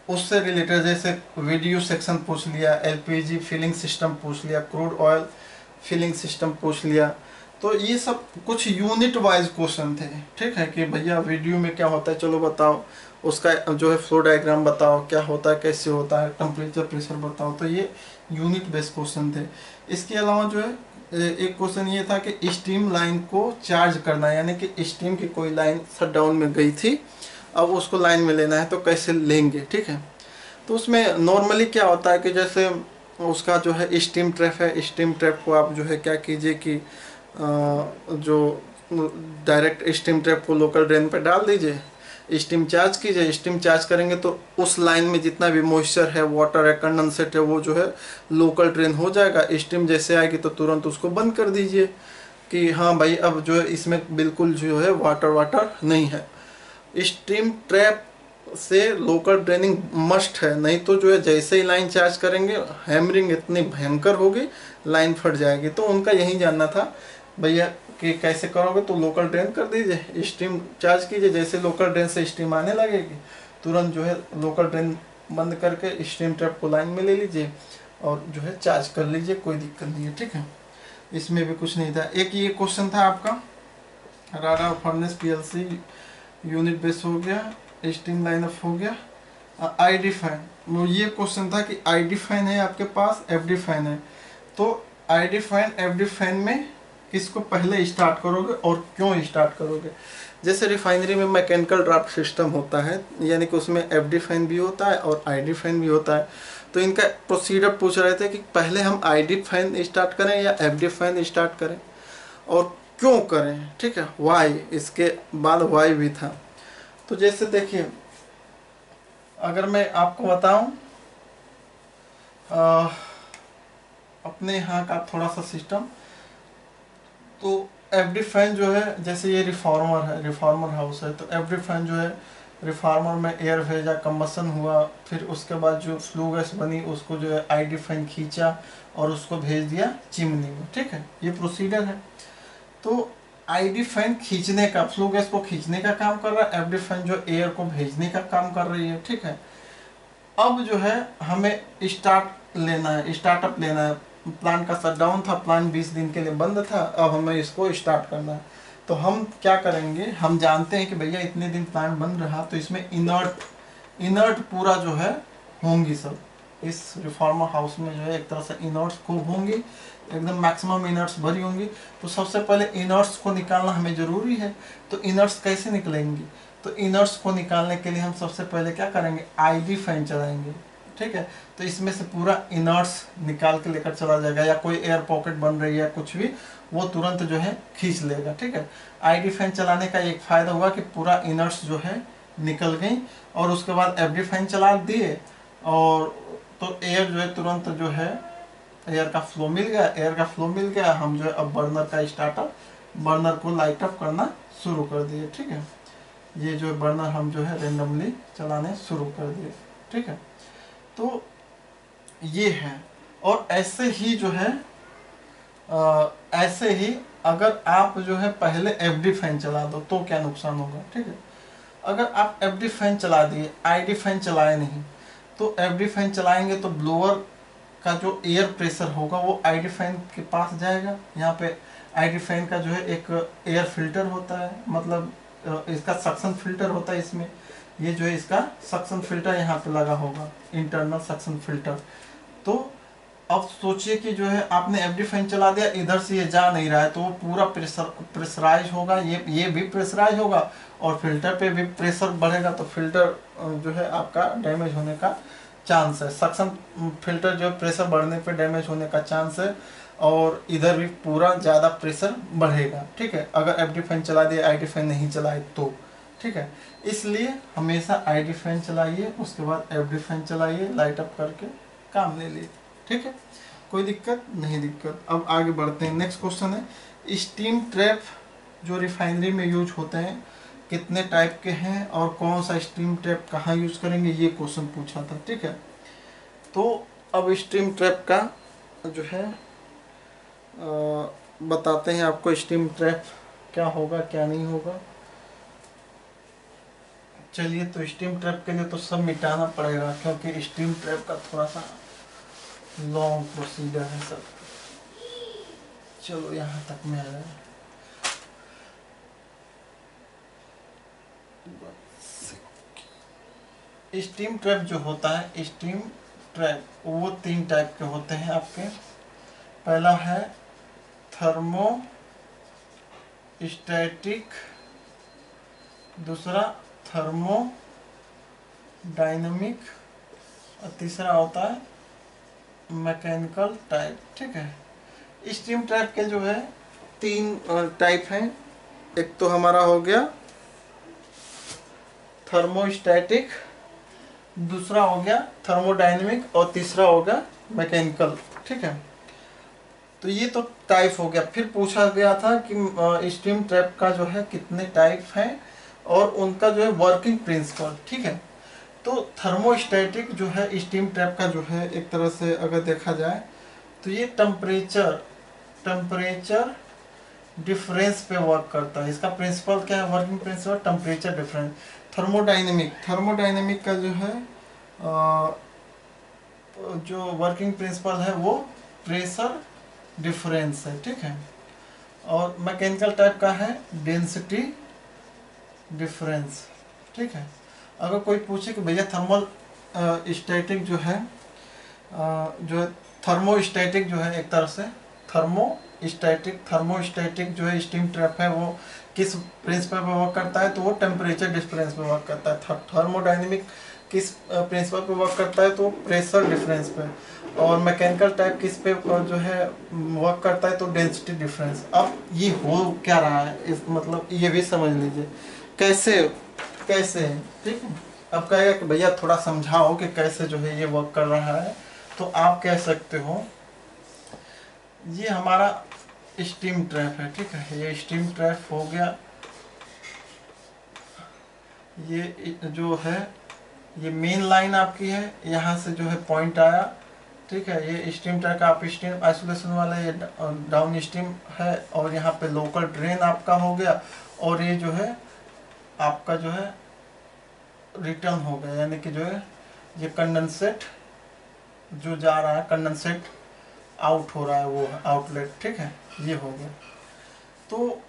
उससे रिलेटेड, जैसे वीडियो सेक्शन पूछ लिया, एलपीजी फिलिंग सिस्टम पूछ लिया, क्रूड ऑयल फिलिंग सिस्टम पूछ लिया। तो ये सब कुछ यूनिट वाइज क्वेश्चन थे, ठीक है, कि भैया वीडियो में क्या होता है, चलो बताओ, उसका जो है फ्लो डायग्राम बताओ, क्या होता है, कैसे होता है, टेम्परेचर प्रेशर बताओ। तो ये यूनिट बेस्ड क्वेश्चन थे। इसके अलावा जो है एक क्वेश्चन ये था कि स्टीम लाइन को चार्ज करना, यानी कि स्टीम की कोई लाइन शट डाउन में गई थी, अब उसको लाइन में लेना है तो कैसे लेंगे, ठीक है। तो उसमें नॉर्मली क्या होता है कि जैसे उसका जो है स्टीम ट्रैप है, स्टीम ट्रैप को आप जो है क्या कीजिए कि जो डायरेक्ट स्टीम ट्रैप को लोकल ड्रेन पे डाल दीजिए, स्टीम चार्ज कीजिए। स्टीम चार्ज करेंगे तो उस लाइन में जितना भी मॉइस्चर है, वाटर है, कंडेंसेट है, वो जो है लोकल ड्रेन हो जाएगा। स्टीम जैसे आएगी तो तुरंत उसको बंद कर दीजिए कि हाँ भाई अब जो है इसमें बिल्कुल जो है वाटर नहीं है। स्टीम ट्रैप से लोकल ड्रेनिंग मस्ट है, नहीं तो जो है जैसे ही लाइन चार्ज करेंगे हैमरिंग इतनी भयंकर होगी, लाइन फट जाएगी। तो उनका यही जानना था भैया कि कैसे करोगे, तो लोकल ड्रेन कर दीजिए, स्टीम चार्ज कीजिए, जैसे लोकल ड्रेन से स्टीम आने लगेगी तुरंत जो है लोकल ड्रेन बंद करके स्टीम ट्रैप को लाइन में ले लीजिए और जो है चार्ज कर लीजिए, कोई दिक्कत नहीं है, ठीक है। इसमें भी कुछ नहीं था। एक ये क्वेश्चन था आपका राडा फर्नेस पीएलसी यूनिट बेस हो गया, स्टीम लाइनअप हो गया, आई डिफाइन। वो ये क्वेश्चन था कि आई डिफाइन है आपके पास, एफ डिफाइन है। तो आई डिफाइन एफ डिफाइन में किसको पहले स्टार्ट करोगे और क्यों स्टार्ट करोगे। जैसे रिफाइनरी में मैकेनिकल ड्राफ्ट सिस्टम होता है, यानी कि उसमें एफ डिफाइन भी होता है और आई डिफाइन भी होता है। तो इनका प्रोसीजर पूछ रहे थे कि पहले हम आई डिफाइन स्टार्ट करें या एफ डिफाइन स्टार्ट करें और क्यों करें, ठीक है, वाई, इसके बाद वाई भी था। तो जैसे देखिए अगर मैं आपको बताऊं अपने यहाँ का थोड़ा सा सिस्टम, तो एफ डिफाइन जो है, जैसे ये रिफॉर्मर है, रिफॉर्मर हाउस है, तो एफ डिफाइन जो है रिफॉर्मर में एयर भेजा, कंबसन हुआ, फिर उसके बाद जो फ्लू गैस बनी उसको जो है आई डिफाइन खींचा और उसको भेज दिया चिमनी में, ठीक है, ये प्रोसीजर है। तो आई डिफाइन खींचने का, फ्लू गैस को खींचने का काम कर रहा है, एफ डिफाइन जो एयर को भेजने का काम कर रही है, ठीक है। अब जो है हमें स्टार्ट लेना है, स्टार्टअप लेना है। प्लांट का शटडाउन था, प्लांट 20 दिन के लिए बंद था, अब हमें इसको स्टार्ट करना है। तो हम क्या करेंगे, हम जानते हैं कि भैया इतने दिन प्लांट बंद रहा तो इसमें इनर्ट पूरा जो है होंगी सब, इस रिफॉर्मर हाउस में जो है एक तरह से इनर्ट्स खूब होंगी, एकदम मैक्सिमम इनर्ट्स भरी होंगी। तो सबसे पहले इनर्ट्स को निकालना हमें ज़रूरी है। तो इनर्ट्स कैसे निकलेंगी, तो इनर्ट्स को निकालने के लिए हम सबसे पहले क्या करेंगे, आईडी फैन चलाएंगे, ठीक है। तो इसमें से पूरा इनर्ट्स निकाल के लेकर चला जाएगा, या कोई एयर पॉकेट बन रही है कुछ भी, वो तुरंत जो है खींच लेगा, ठीक है। आईडी फैन चलाने का एक फ़ायदा हुआ कि पूरा इनर्ट्स जो है निकल गई, और उसके बाद एफडी फैन चला दिए और तो एयर जो है तुरंत जो है एयर का फ्लो मिल गया, एयर का फ्लो मिल गया, हम जो है अब बर्नर का स्टार्टअप, बर्नर को लाइट अप करना शुरू कर दिए, ठीक है। ये जो बर्नर हम जो है रेंडमली चलाने शुरू कर दिए, ठीक है। तो ये है, और ऐसे ही जो है ऐसे ही अगर आप जो है पहले एफडी फैन चला दो तो क्या नुकसान होगा, ठीक है। अगर आप एफडी फैन चला दिए, आईडी फैन चलाए नहीं, तो एफडी फैन चलाएंगे तो ब्लोअर का जो एयर प्रेशर होगा वो आईडी फैन के पास जाएगा। यहाँ पे आईडी फैन का जो है एक एयर फिल्टर होता है, मतलब इसका सक्शन फिल्टर होता है इसमें, ये जो है इसका सक्शन फिल्टर यहाँ पे लगा होगा, इंटरनल सक्शन फिल्टर। तो अब सोचिए कि जो है आपने एफडी फैन चला दिया, इधर से ये जा नहीं रहा है, तो वो पूरा प्रेशराइज होगा, ये भी प्रेशराइज होगा और फिल्टर पे भी प्रेशर बढ़ेगा, तो फिल्टर जो है आपका डैमेज होने का चांस है। सक्शन फिल्टर जो प्रेशर बढ़ने पे डैमेज होने का चांस है, और इधर भी पूरा ज़्यादा प्रेशर बढ़ेगा, ठीक है, अगर एफडी फैन चला दिया, आईडी फैन नहीं चलाए तो, ठीक है। इसलिए हमेशा आईडी फैन चलाइए, उसके बाद एफडी फैन चलाइए, लाइट अप करके काम ले लीजिए, ठीक है, कोई दिक्कत नहीं दिक्कत। अब आगे बढ़ते हैं, नेक्स्ट क्वेश्चन है स्टीम ट्रैप जो रिफाइनरी में यूज होते हैं कितने टाइप के हैं और कौन सा स्टीम ट्रैप कहाँ यूज करेंगे, ये क्वेश्चन पूछा था, ठीक है। तो अब स्टीम ट्रैप का जो है बताते हैं आपको, स्टीम ट्रैप क्या होगा क्या नहीं होगा। चलिए, तो स्टीम ट्रैप के लिए तो सब मिटाना पड़ेगा, क्योंकि स्टीम ट्रैप का थोड़ा सा लॉन्ग प्रोसीजर है सब। चलो यहाँ तक में है। स्टीम ट्रैप जो होता है, स्टीम ट्रैप वो 3 टाइप के होते हैं आपके। पहला है थर्मोस्टैटिक, दूसरा थर्मोडायनेमिक और तीसरा होता है मैकेनिकल टाइप। ठीक है, स्टीम ट्रैप के जो है 3 टाइप हैं। एक तो हमारा हो गया थर्मोस्टैटिक, दूसरा हो गया थर्मोडायनेमिक और तीसरा हो गया मैकेनिकल। ठीक है, तो ये तो टाइप हो गया। फिर पूछा गया था कि स्टीम ट्रैप का जो है कितने टाइप हैं और उनका जो है वर्किंग प्रिंसिपल। ठीक है, तो थर्मोस्टैटिक जो है स्टीम ट्रैप का जो है, एक तरह से अगर देखा जाए तो ये टेम्परेचर डिफरेंस पे वर्क करता है। इसका प्रिंसिपल क्या है, working principle temperature difference. Thermodynamic का जो है जो वर्किंग प्रिंसिपल है वो प्रेशर डिफरेंस है। ठीक है, और मैकेनिकल टाइप का है डेंसिटी डिफरेंस। ठीक है, अगर कोई पूछे कि भैया थर्मल स्टैटिक जो है थर्मोस्टैटिक जो है, एक तरह से थर्मोस्टैटिक जो है स्टीम ट्रैप है वो किस प्रिंसिपल पे वर्क करता है, तो वो टेम्परेचर डिफरेंस पे वर्क करता है। थर्मोडायनेमिक किस प्रिंसिपल पे वर्क करता है, तो प्रेशर डिफरेंस पे। और मैकेनिकल टाइप किस पे जो है वर्क करता है, तो डेंसिटी डिफरेंस। अब ये हो क्या रहा है, इस मतलब ये भी समझ लीजिए कैसे है। ठीक है, अब कहेगा कि भैया थोड़ा समझाओ कि कैसे जो है ये वर्क कर रहा है, तो आप कह सकते हो ये हमारा स्टीम ट्रैप है। ठीक है, ये स्टीम ट्रैप हो गया। ये जो है ये मेन लाइन आपकी है, यहाँ से जो है पॉइंट आया। ठीक है, ये स्टीम ट्रैप का आप स्टीम आइसोलेशन वाला ये डाउन स्टीम है, और यहाँ पे लोकल ड्रेन आपका हो गया, और ये जो है आपका जो है रिटर्न हो गया, यानी कि जो है ये कंडेंसेट जो जा रहा है, कंडेंसेट आउट हो रहा है, वो आउटलेट। ठीक है, ये हो गया। तो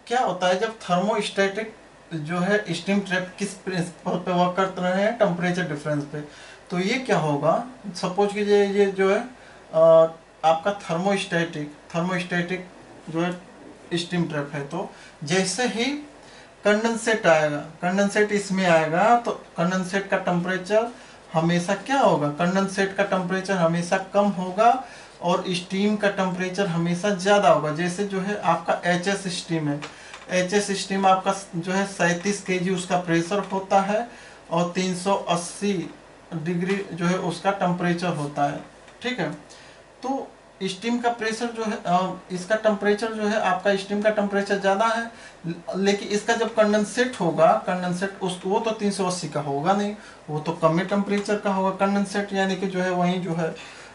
क्या होता है जब थर्मोस्टैटिक जो है स्टीम ट्रैप किस प्रिंसिपल पे वर्क करते रहे हैं, टेम्परेचर डिफरेंस पे, तो ये क्या होगा, सपोज कीजिए ये जो है आपका थर्मोस्टैटिक जो है स्टीम ट्रैप है, तो जैसे ही कंडेंसेट आएगा, कंडेंसेट इसमें आएगा, तो कंडेंसेट का टेम्परेचर हमेशा क्या होगा, कंडेंसेट का टेम्परेचर हमेशा कम होगा और स्टीम का टेम्परेचर हमेशा ज़्यादा होगा। जैसे जो है आपका एचएस स्टीम है, एचएस स्टीम आपका जो है 37 kg उसका प्रेशर होता है और 380 डिग्री जो है उसका टेम्परेचर होता है। ठीक है, तो स्टीम का प्रेशर जो है इसका टेम्परेचर जो है आपका स्टीम का टेम्परेचर ज़्यादा है, लेकिन इसका जब कंडेंसेट होगा, कंडेंसेट उस वो तो 380 का होगा नहीं, वो तो कम टेम्परेचर का होगा कंडेंसेट, यानी कि जो है वहीं जो है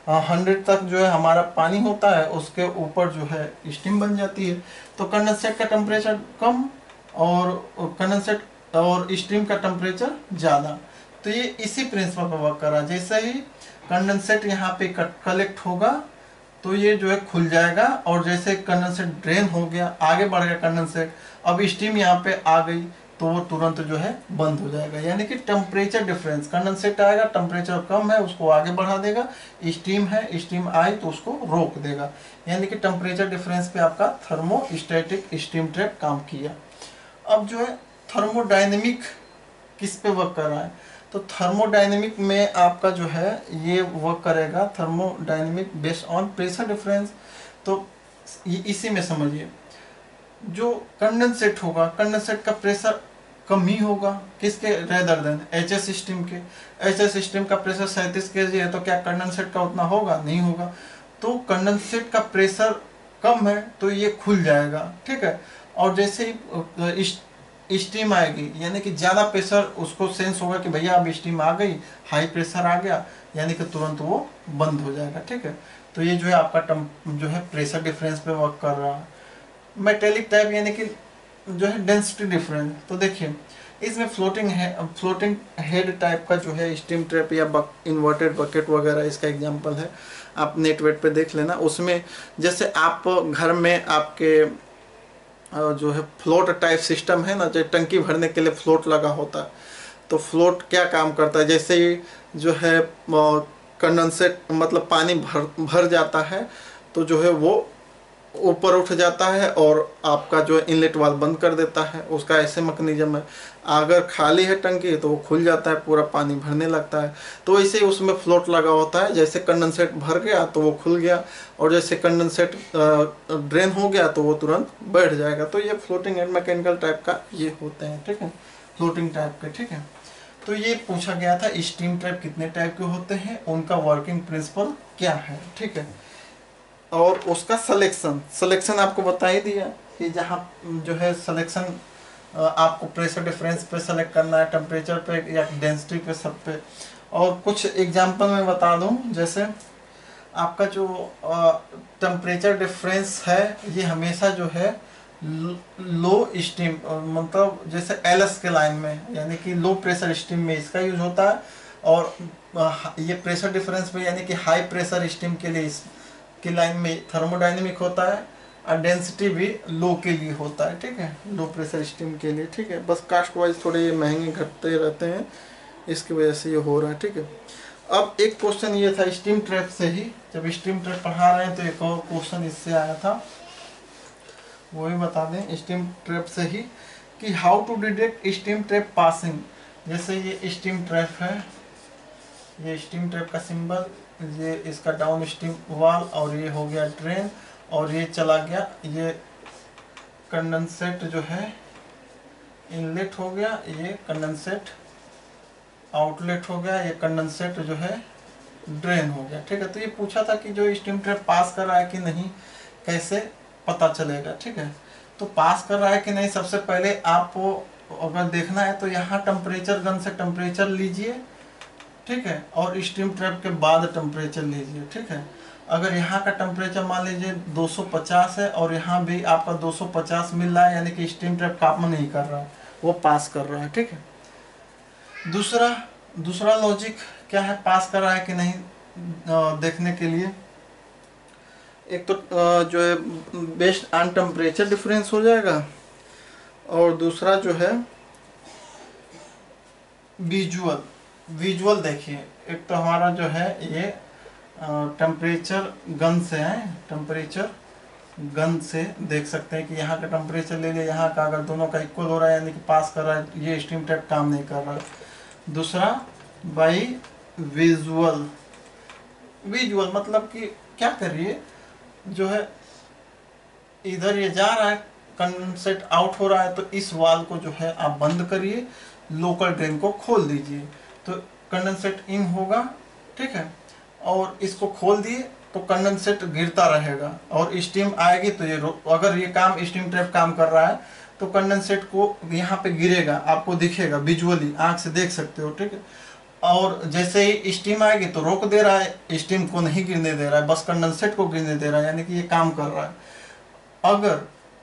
100 तक जो है हमारा पानी होता है, उसके ऊपर जो है स्टीम बन जाती है। तो कंडेंसेट का टेम्परेचर कम और कंडेंसेट और स्टीम का टेम्परेचर ज़्यादा, तो ये इसी प्रिंसिपल पर वर्क कर रहा है। जैसे ही कंडेंसेट यहाँ पे कलेक्ट होगा तो ये जो है खुल जाएगा, और जैसे कंडेंसेट ड्रेन हो गया, आगे बढ़ गया कंडेंसेट, अब स्टीम यहाँ पे आ गई, तो वो तुरंत जो है बंद हो जाएगा। यानी कि टेम्परेचर डिफरेंस, कंडेंसेट आएगा, टेम्परेचर कम है उसको आगे बढ़ा देगा, स्टीम है, स्टीम आई तो उसको रोक देगा, यानी कि टेम्परेचर डिफरेंस पे आपका थर्मोस्टैटिक स्टीम ट्रैप काम किया। अब जो है थर्मोडायनेमिक किस पे वर्क कर रहा है, तो थर्मोडायनेमिक में आपका जो है ये वर्क करेगा, thermodynamic based on pressure difference. तो इसी में समझिए जो कंडेंसेट होगा, कंडेंसेट का प्रेशर कम ही होगा, किसके रेदर देन एचएस स्टीम के। एचएस स्टीम का प्रेशर 37 kg है, तो क्या कंडेंसेट का उतना होगा, नहीं होगा। तो कंडेंसेट का प्रेशर कम है तो ये खुल जाएगा। ठीक है, और जैसे ही स्टीम आएगी, यानी कि ज़्यादा प्रेशर उसको सेंस होगा कि भैया अब स्टीम आ गई, हाई प्रेशर आ गया, यानी कि तुरंत वो बंद हो जाएगा। ठीक है, तो ये जो है आपका जो है प्रेशर डिफरेंस पे वर्क कर रहा है। मेटेलिक टाइप यानी कि जो है डेंसिटी डिफरेंस, तो देखिए इसमें फ्लोटिंग हेड टाइप का जो है स्टीम ट्रैप या इन्वर्टेड बकेट वगैरह इसका एग्जांपल है। आप नेट वेट पे देख लेना। उसमें जैसे आप घर में आपके जो है फ्लोट टाइप सिस्टम है ना, जो टंकी भरने के लिए फ्लोट लगा होता है, तो फ्लोट क्या काम करता है, जैसे ही जो है कंडेंसेट मतलब पानी भर जाता है तो जो है वो ऊपर उठ जाता है और आपका जो इनलेट वाल्व बंद कर देता है। उसका ऐसे मैकेनिज्म है। अगर खाली है टंकी तो वो खुल जाता है, पूरा पानी भरने लगता है। तो ऐसे ही उसमें फ्लोट लगा होता है, जैसे कंडेंसेट भर गया तो वो खुल गया, और जैसे कंडेंसेट ड्रेन हो गया तो वो तुरंत बैठ जाएगा। तो ये फ्लोटिंग एंड मैकेनिकल टाइप का ये होते हैं, ठीक है, फ्लोटिंग टाइप के, ठीक है। तो ये पूछा गया था स्टीम ट्रैप कितने टाइप के होते हैं, उनका वर्किंग प्रिंसिपल क्या है, ठीक है। और उसका सिलेक्शन आपको बता ही दिया कि जहाँ जो है सिलेक्शन आपको प्रेशर डिफरेंस पे सेलेक्ट करना है, टेम्परेचर पे या डेंसिटी पे, सब पे। और कुछ एग्जांपल मैं बता दूं, जैसे आपका जो टेम्परेचर डिफरेंस है ये हमेशा जो है लो स्टीम मतलब जैसे एलएस के लाइन में, यानी कि लो प्रेशर स्टीम में इसका यूज होता है। और ये प्रेशर डिफरेंस पे यानी कि हाई प्रेशर स्टीम के लिए की लाइन में थर्मोडाइनमिक होता है, और डेंसिटी भी लो के लिए होता है, ठीक है, लो प्रेशर स्टीम के लिए, ठीक है। बस कास्ट वाइज थोड़े ये महंगे घटते रहते हैं, इसकी वजह से ये हो रहा है, ठीक है। अब एक क्वेश्चन ये था स्टीम ट्रैप से ही, जब स्टीम ट्रैप पढ़ा रहे हैं तो एक और क्वेश्चन इससे आया था, वो भी बता दें स्टीम ट्रैप से ही, कि how to detect steam trap passing. जैसे ये स्टीम ट्रैप है, ये स्टीम ट्रैप का सिंबल, ये इसका डाउन स्ट्रीम वाल, और ये हो गया ड्रेन, और ये चला गया, ये कंडेंसेट जो है इनलेट हो गया, ये कंडेंसेट आउटलेट हो गया, ये कंडेंसेट जो है ड्रेन हो गया, ठीक है। तो ये पूछा था कि जो स्टीम ट्रैप पास कर रहा है कि नहीं, कैसे पता चलेगा, ठीक है। तो पास कर रहा है कि नहीं, सबसे पहले आपको अगर देखना है तो यहाँ टेम्परेचर गन से टेम्परेचर लीजिए, ठीक है, और स्टीम ट्रैप के बाद टेम्परेचर लीजिए, ठीक है। अगर यहाँ का टेम्परेचर मान लीजिए 250 है और यहाँ भी आपका 250 मिल रहा है, यानी कि स्टीम ट्रैप काम नहीं कर रहा है, वो पास कर रहा है, ठीक है। दूसरा लॉजिक क्या है पास कर रहा है कि नहीं देखने के लिए, एक तो जो है बेस्ड ऑन टेम्परेचर डिफरेंस हो जाएगा, और दूसरा जो है विजुअल देखिए। एक तो हमारा जो है ये टेम्परेचर गन से है, टेम्परेचर गन से देख सकते हैं कि यहाँ का टेम्परेचर ले लिया, यहाँ का अगर दोनों का इक्वल हो रहा है यानी कि पास कर रहा है, ये स्टीम ट्रैप काम नहीं कर रहा है। दूसरा बाई विजुअल मतलब कि क्या करिए, जो है इधर ये जा रहा है, कंडेंसेट आउट हो रहा है, तो इस वाल को जो है आप बंद करिए, लोकल ड्रेन को खोल दीजिए, तो कंडेंसेट इन होगा, ठीक है। और इसको खोल दिए तो कंडेंसेट गिरता रहेगा और स्टीम आएगी, तो ये अगर ये काम स्टीम ट्रैप काम कर रहा है तो कंडेंसेट को यहाँ पे गिरेगा, आपको दिखेगा, विजुअली आंख से देख सकते हो, ठीक है। और जैसे ही स्टीम आएगी तो रोक दे रहा है, स्टीम को नहीं गिरने दे रहा है, बस कंडेंसेट को गिरने दे रहा है, यानी कि ये काम कर रहा है।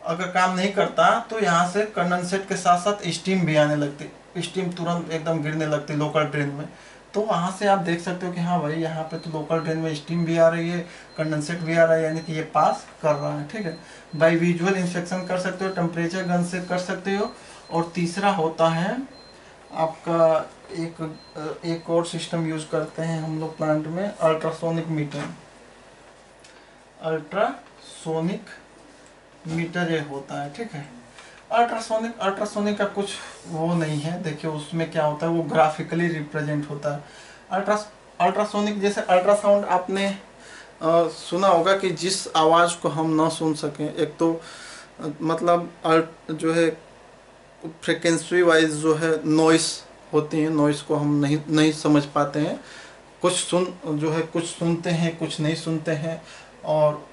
अगर काम नहीं करता तो यहाँ से कंडेंसेट के साथ साथ स्टीम भी आने लगती, स्टीम तुरंत एकदम गिरने लगती लोकल ड्रेन में। तो वहाँ से आप देख सकते हो कि हाँ भाई यहाँ पे तो लोकल ड्रेन में स्टीम भी आ रही है, कंडेंसेट भी आ रहा है, यानी कि ये पास कर रहा है, ठीक है। बाई विजुअल इंस्पेक्शन कर सकते हो, टेम्परेचर गन से कर सकते हो। और तीसरा होता है आपका एक और सिस्टम यूज करते हैं हम लोग प्लांट में, अल्ट्रासोनिक मीटर ये होता है, ठीक है। अल्ट्रासोनिक का कुछ वो नहीं है, देखिए उसमें क्या होता है, वो ग्राफिकली रिप्रेजेंट होता है। अल्ट्रासोनिक जैसे अल्ट्रासाउंड आपने सुना होगा कि जिस आवाज़ को हम ना सुन सकें, एक तो मतलब जो है फ्रिक्वेंसी वाइज जो है नॉइस होती है, नॉइस को हम नहीं समझ पाते हैं, कुछ सुनते हैं कुछ नहीं सुनते हैं, और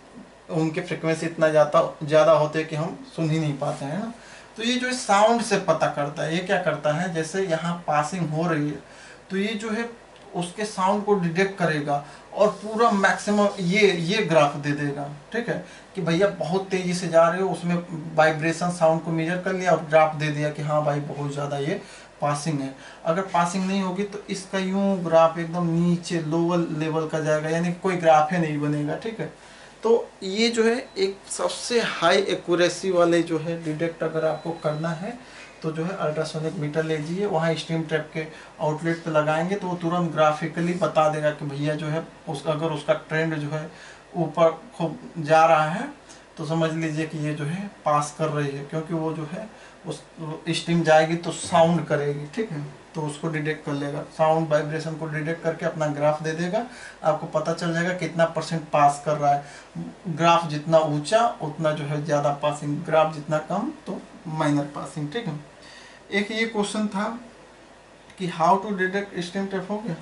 उनके फ्रिक्वेंसी इतना ज़्यादा होते हैं कि हम सुन ही नहीं पाते हैं ना। तो ये जो साउंड से पता करता है, ये क्या करता है, जैसे यहाँ पासिंग हो रही है तो ये जो है उसके साउंड को डिटेक्ट करेगा और पूरा मैक्सिमम ये ग्राफ दे देगा, ठीक है, कि भैया बहुत तेजी से जा रहे हो, उसमें वाइब्रेशन साउंड को मेजर कर लिया और ग्राफ दे दिया कि हाँ भाई बहुत ज़्यादा ये पासिंग है। अगर पासिंग नहीं होगी तो इसका यूं ग्राफ एकदम नीचे लोअर लेवल का जाएगा, यानी कोई ग्राफ ही नहीं बनेगा, ठीक है। तो ये जो है एक सबसे हाई एक्यूरेसी वाले जो है डिटेक्ट अगर आपको करना है तो जो है अल्ट्रासोनिक मीटर ले जाइए, वहाँ स्टीम ट्रैप के आउटलेट पे लगाएंगे तो वो तुरंत ग्राफिकली बता देगा कि भैया जो है अगर उसका ट्रेंड जो है ऊपर खूब जा रहा है तो समझ लीजिए कि ये जो है पास कर रही है, क्योंकि वो जो है उस स्टीम जाएगी तो साउंड करेगी, ठीक है, तो उसको डिटेक्ट कर लेगा, साउंड वाइब्रेशन को डिटेक्ट करके अपना ग्राफ दे देगा, आपको पता चल जाएगा कितना % पास कर रहा है। ग्राफ जितना ऊंचा उतना जो है ज़्यादा पासिंग, ग्राफ जितना कम तो माइनर पासिंग, ठीक है। एक ये क्वेश्चन था कि how to detect steam trap हो गया,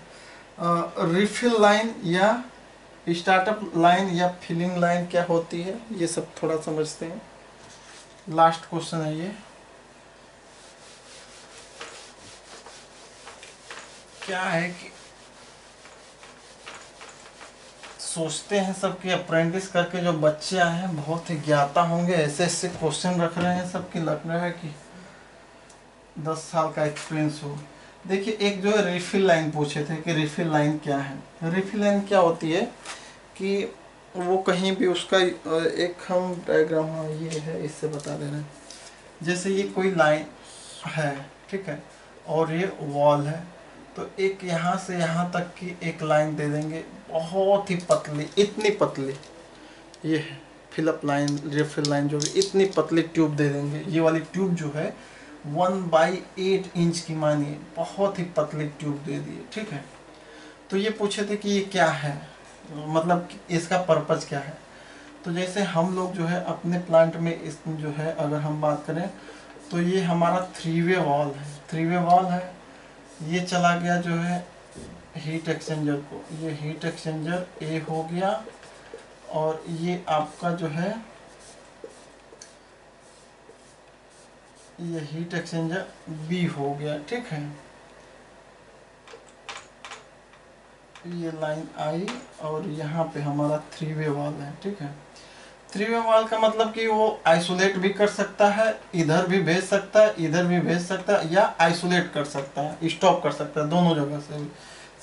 रिफिल लाइन या स्टार्टअप लाइन या फिलिंग लाइन क्या होती है, ये सब थोड़ा समझते हैं। लास्ट क्वेश्चन है ये, क्या है कि सोचते हैं सब कि अप्रेंटिस करके जो बच्चे आए हैं बहुत ही ज्ञाता होंगे, ऐसे ऐसे क्वेश्चन रख रहे हैं सब कि लग रहा है कि 10 साल का एक्सपीरियंस हो। देखिए एक जो है रिफिल लाइन पूछे थे कि रिफिल लाइन क्या है। रिफिल लाइन क्या होती है कि वो कहीं भी उसका एक हम डायग्राम, ये है इससे बता दे रहे हैं, जैसे ये कोई लाइन है, ठीक है, और ये वॉल है, तो एक यहाँ से यहाँ तक की एक लाइन दे देंगे बहुत ही पतली, इतनी पतली, ये है फिलअप लाइन, रिफिल लाइन जो भी, इतनी पतली ट्यूब दे देंगे। ये वाली ट्यूब जो है 1/8 इंच की मानिए, बहुत ही पतली ट्यूब दे दिए, ठीक है। तो ये पूछे थे कि ये क्या है, मतलब इसका पर्पज़ क्या है। तो जैसे हम लोग जो है अपने प्लांट में इस जो है अगर हम बात करें तो ये हमारा 3 वे वॉल है, 3 वे वॉल है, ये चला गया जो है हीट एक्सचेंजर को, ये हीट एक्सचेंजर ए हो गया, और ये आपका जो है ये हीट एक्सचेंजर बी हो गया, ठीक है। ये लाइन आई और यहाँ पे हमारा 3 वे वॉल है, ठीक है। 3 वे वॉल का मतलब कि वो आइसोलेट भी कर सकता है, इधर भी भेज सकता है, इधर भी भेज सकता है, या आइसोलेट कर सकता है, स्टॉप कर सकता है, दोनों जगह से भी।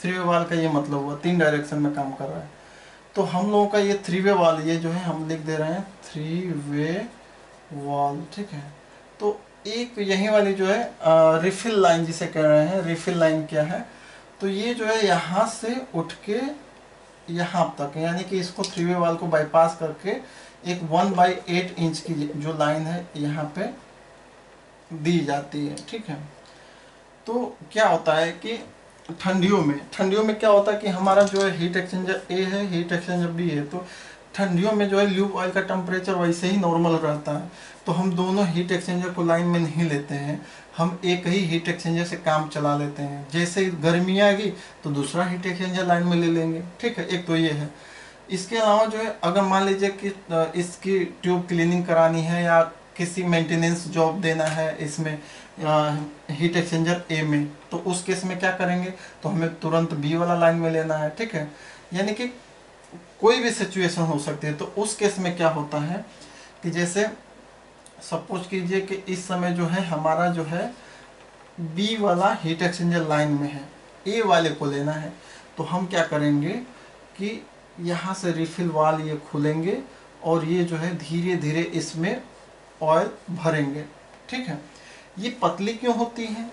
3 वे वॉल का ये मतलब हुआ 3 डायरेक्शन में काम कर रहा है। तो हम लोगों का ये 3 वे वॉल, ये जो है हम लिख दे रहे हैं 3 वे वॉल, ठीक है। तो एक यही वाली जो है रिफिल लाइन जिसे कह रहे हैं, रिफिल लाइन क्या है, तो ये जो है यहाँ से उठ के यहाँ तक, यानी कि इसको 3 वे वॉल को बाईपास करके एक 1/8 इंच की जो लाइन है यहाँ पे दी जाती है, ठीक है। तो क्या होता है कि ठंडियों में क्या होता है कि हमारा जो है हीट एक्सचेंजर ए है, हीट एक्सचेंजर बी है, तो ठंडियों में जो है ल्यूब ऑयल का टेम्परेचर वैसे ही नॉर्मल रहता है, तो हम दोनों हीट एक्सचेंजर को लाइन में नहीं लेते हैं, हम एक ही हीट एक्सचेंजर से काम चला लेते हैं। जैसे गर्मी आ गई तो दूसरा हीट एक्सचेंजर लाइन में ले लेंगे, ठीक है। एक तो ये है। इसके अलावा जो है अगर मान लीजिए कि इसकी ट्यूब क्लीनिंग करानी है या किसी मेंटेनेंस जॉब देना है इसमें हीट एक्सचेंजर ए में, तो उस केस में क्या करेंगे, तो हमें तुरंत बी वाला लाइन में लेना है, ठीक है। यानी कि कोई भी सिचुएशन हो सकती है। तो उस केस में क्या होता है कि जैसे सपोज कीजिए कि इस समय जो है हमारा जो है बी वाला हीट एक्सचेंजर लाइन में है, ए वाले को लेना है, तो हम क्या करेंगे कि यहाँ से रिफिल वाल ये खुलेंगे और ये जो है धीरे धीरे इसमें ऑयल भरेंगे, ठीक है। ये पतली क्यों होती हैं?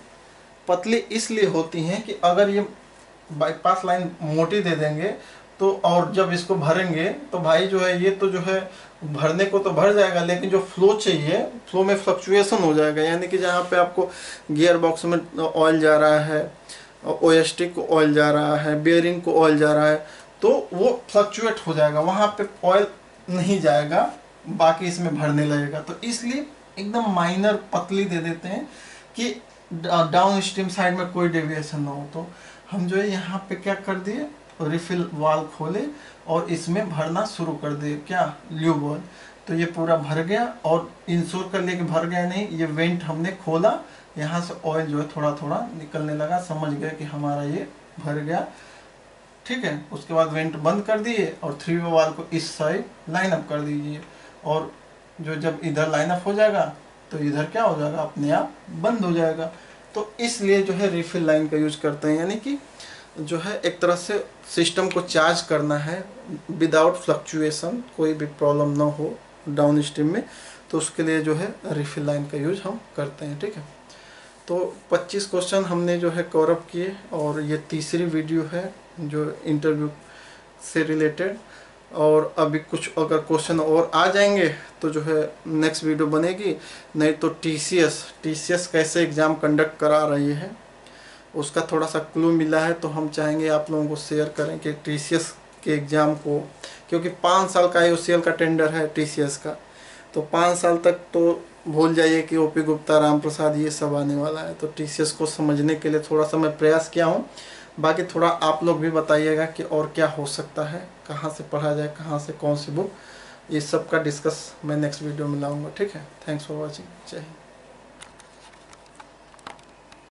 पतली इसलिए होती हैं कि अगर ये बाईपास लाइन मोटी दे देंगे तो, और जब इसको भरेंगे तो भाई जो है ये तो जो है भरने को तो भर जाएगा, लेकिन जो फ्लो चाहिए, फ्लो में फ्लक्चुएशन हो जाएगा। यानी कि जहाँ पे आपको गियर बॉक्स में ऑयल जा रहा है, ओएसटी को ऑयल जा रहा है, बेयरिंग को ऑयल जा रहा है, तो वो फ्लक्चुएट हो जाएगा, वहाँ पे ऑयल नहीं जाएगा, बाकी इसमें भरने लगेगा। तो इसलिए एकदम माइनर पतली दे देते हैं कि डाउन स्ट्रीम साइड में कोई डेविएशन ना हो। तो हम जो है यहाँ पे क्या कर दिए, रिफिल वाल खोले और इसमें भरना शुरू कर दिए, क्या, ल्यूब ऑयल। तो ये पूरा भर गया और इंश्योर कर लिया कि भर गया नहीं, ये वेंट हमने खोला, यहाँ से ऑयल जो है थोड़ा थोड़ा निकलने लगा, समझ गए कि हमारा ये भर गया। ठीक है। उसके बाद वेंट बंद कर दिए और 3 वे वाल को इस साइड लाइन अप कर दीजिए, और जो जब इधर लाइन अप हो जाएगा तो इधर क्या हो जाएगा, अपने आप बंद हो जाएगा। तो इसलिए जो है रिफिल लाइन का यूज करते हैं, यानी कि जो है एक तरह से सिस्टम को चार्ज करना है विदाउट फ्लक्चुएशन, कोई भी प्रॉब्लम ना हो डाउन स्ट्रीम में, तो उसके लिए जो है रिफिल लाइन का यूज हम करते हैं, ठीक है। तो 25 क्वेश्चन हमने जो है कवर अप किए, और ये तीसरी वीडियो है जो इंटरव्यू से रिलेटेड, और अभी कुछ अगर क्वेश्चन और आ जाएंगे तो जो है नेक्स्ट वीडियो बनेगी। नहीं तो टीसीएस कैसे एग्ज़ाम कंडक्ट करा रही है उसका थोड़ा सा क्लू मिला है, तो हम चाहेंगे आप लोगों को शेयर करें कि टीसीएस के एग्ज़ाम को, क्योंकि 5 साल का IOCL का टेंडर है टीसीएस का, तो 5 साल तक तो भूल जाइए कि ओपी गुप्ता, राम प्रसाद ये सब आने वाला है। तो टीसीएस को समझने के लिए थोड़ा सा मैं प्रयास किया हूँ, बाकी थोड़ा आप लोग भी बताइएगा कि और क्या हो सकता है, कहाँ से पढ़ा जाए, कहाँ से कौन सी बुक, ये सब का डिस्कस मैं नेक्स्ट वीडियो में लाऊंगा, ठीक है। थैंक्स फॉर वॉचिंग, जय हिंद।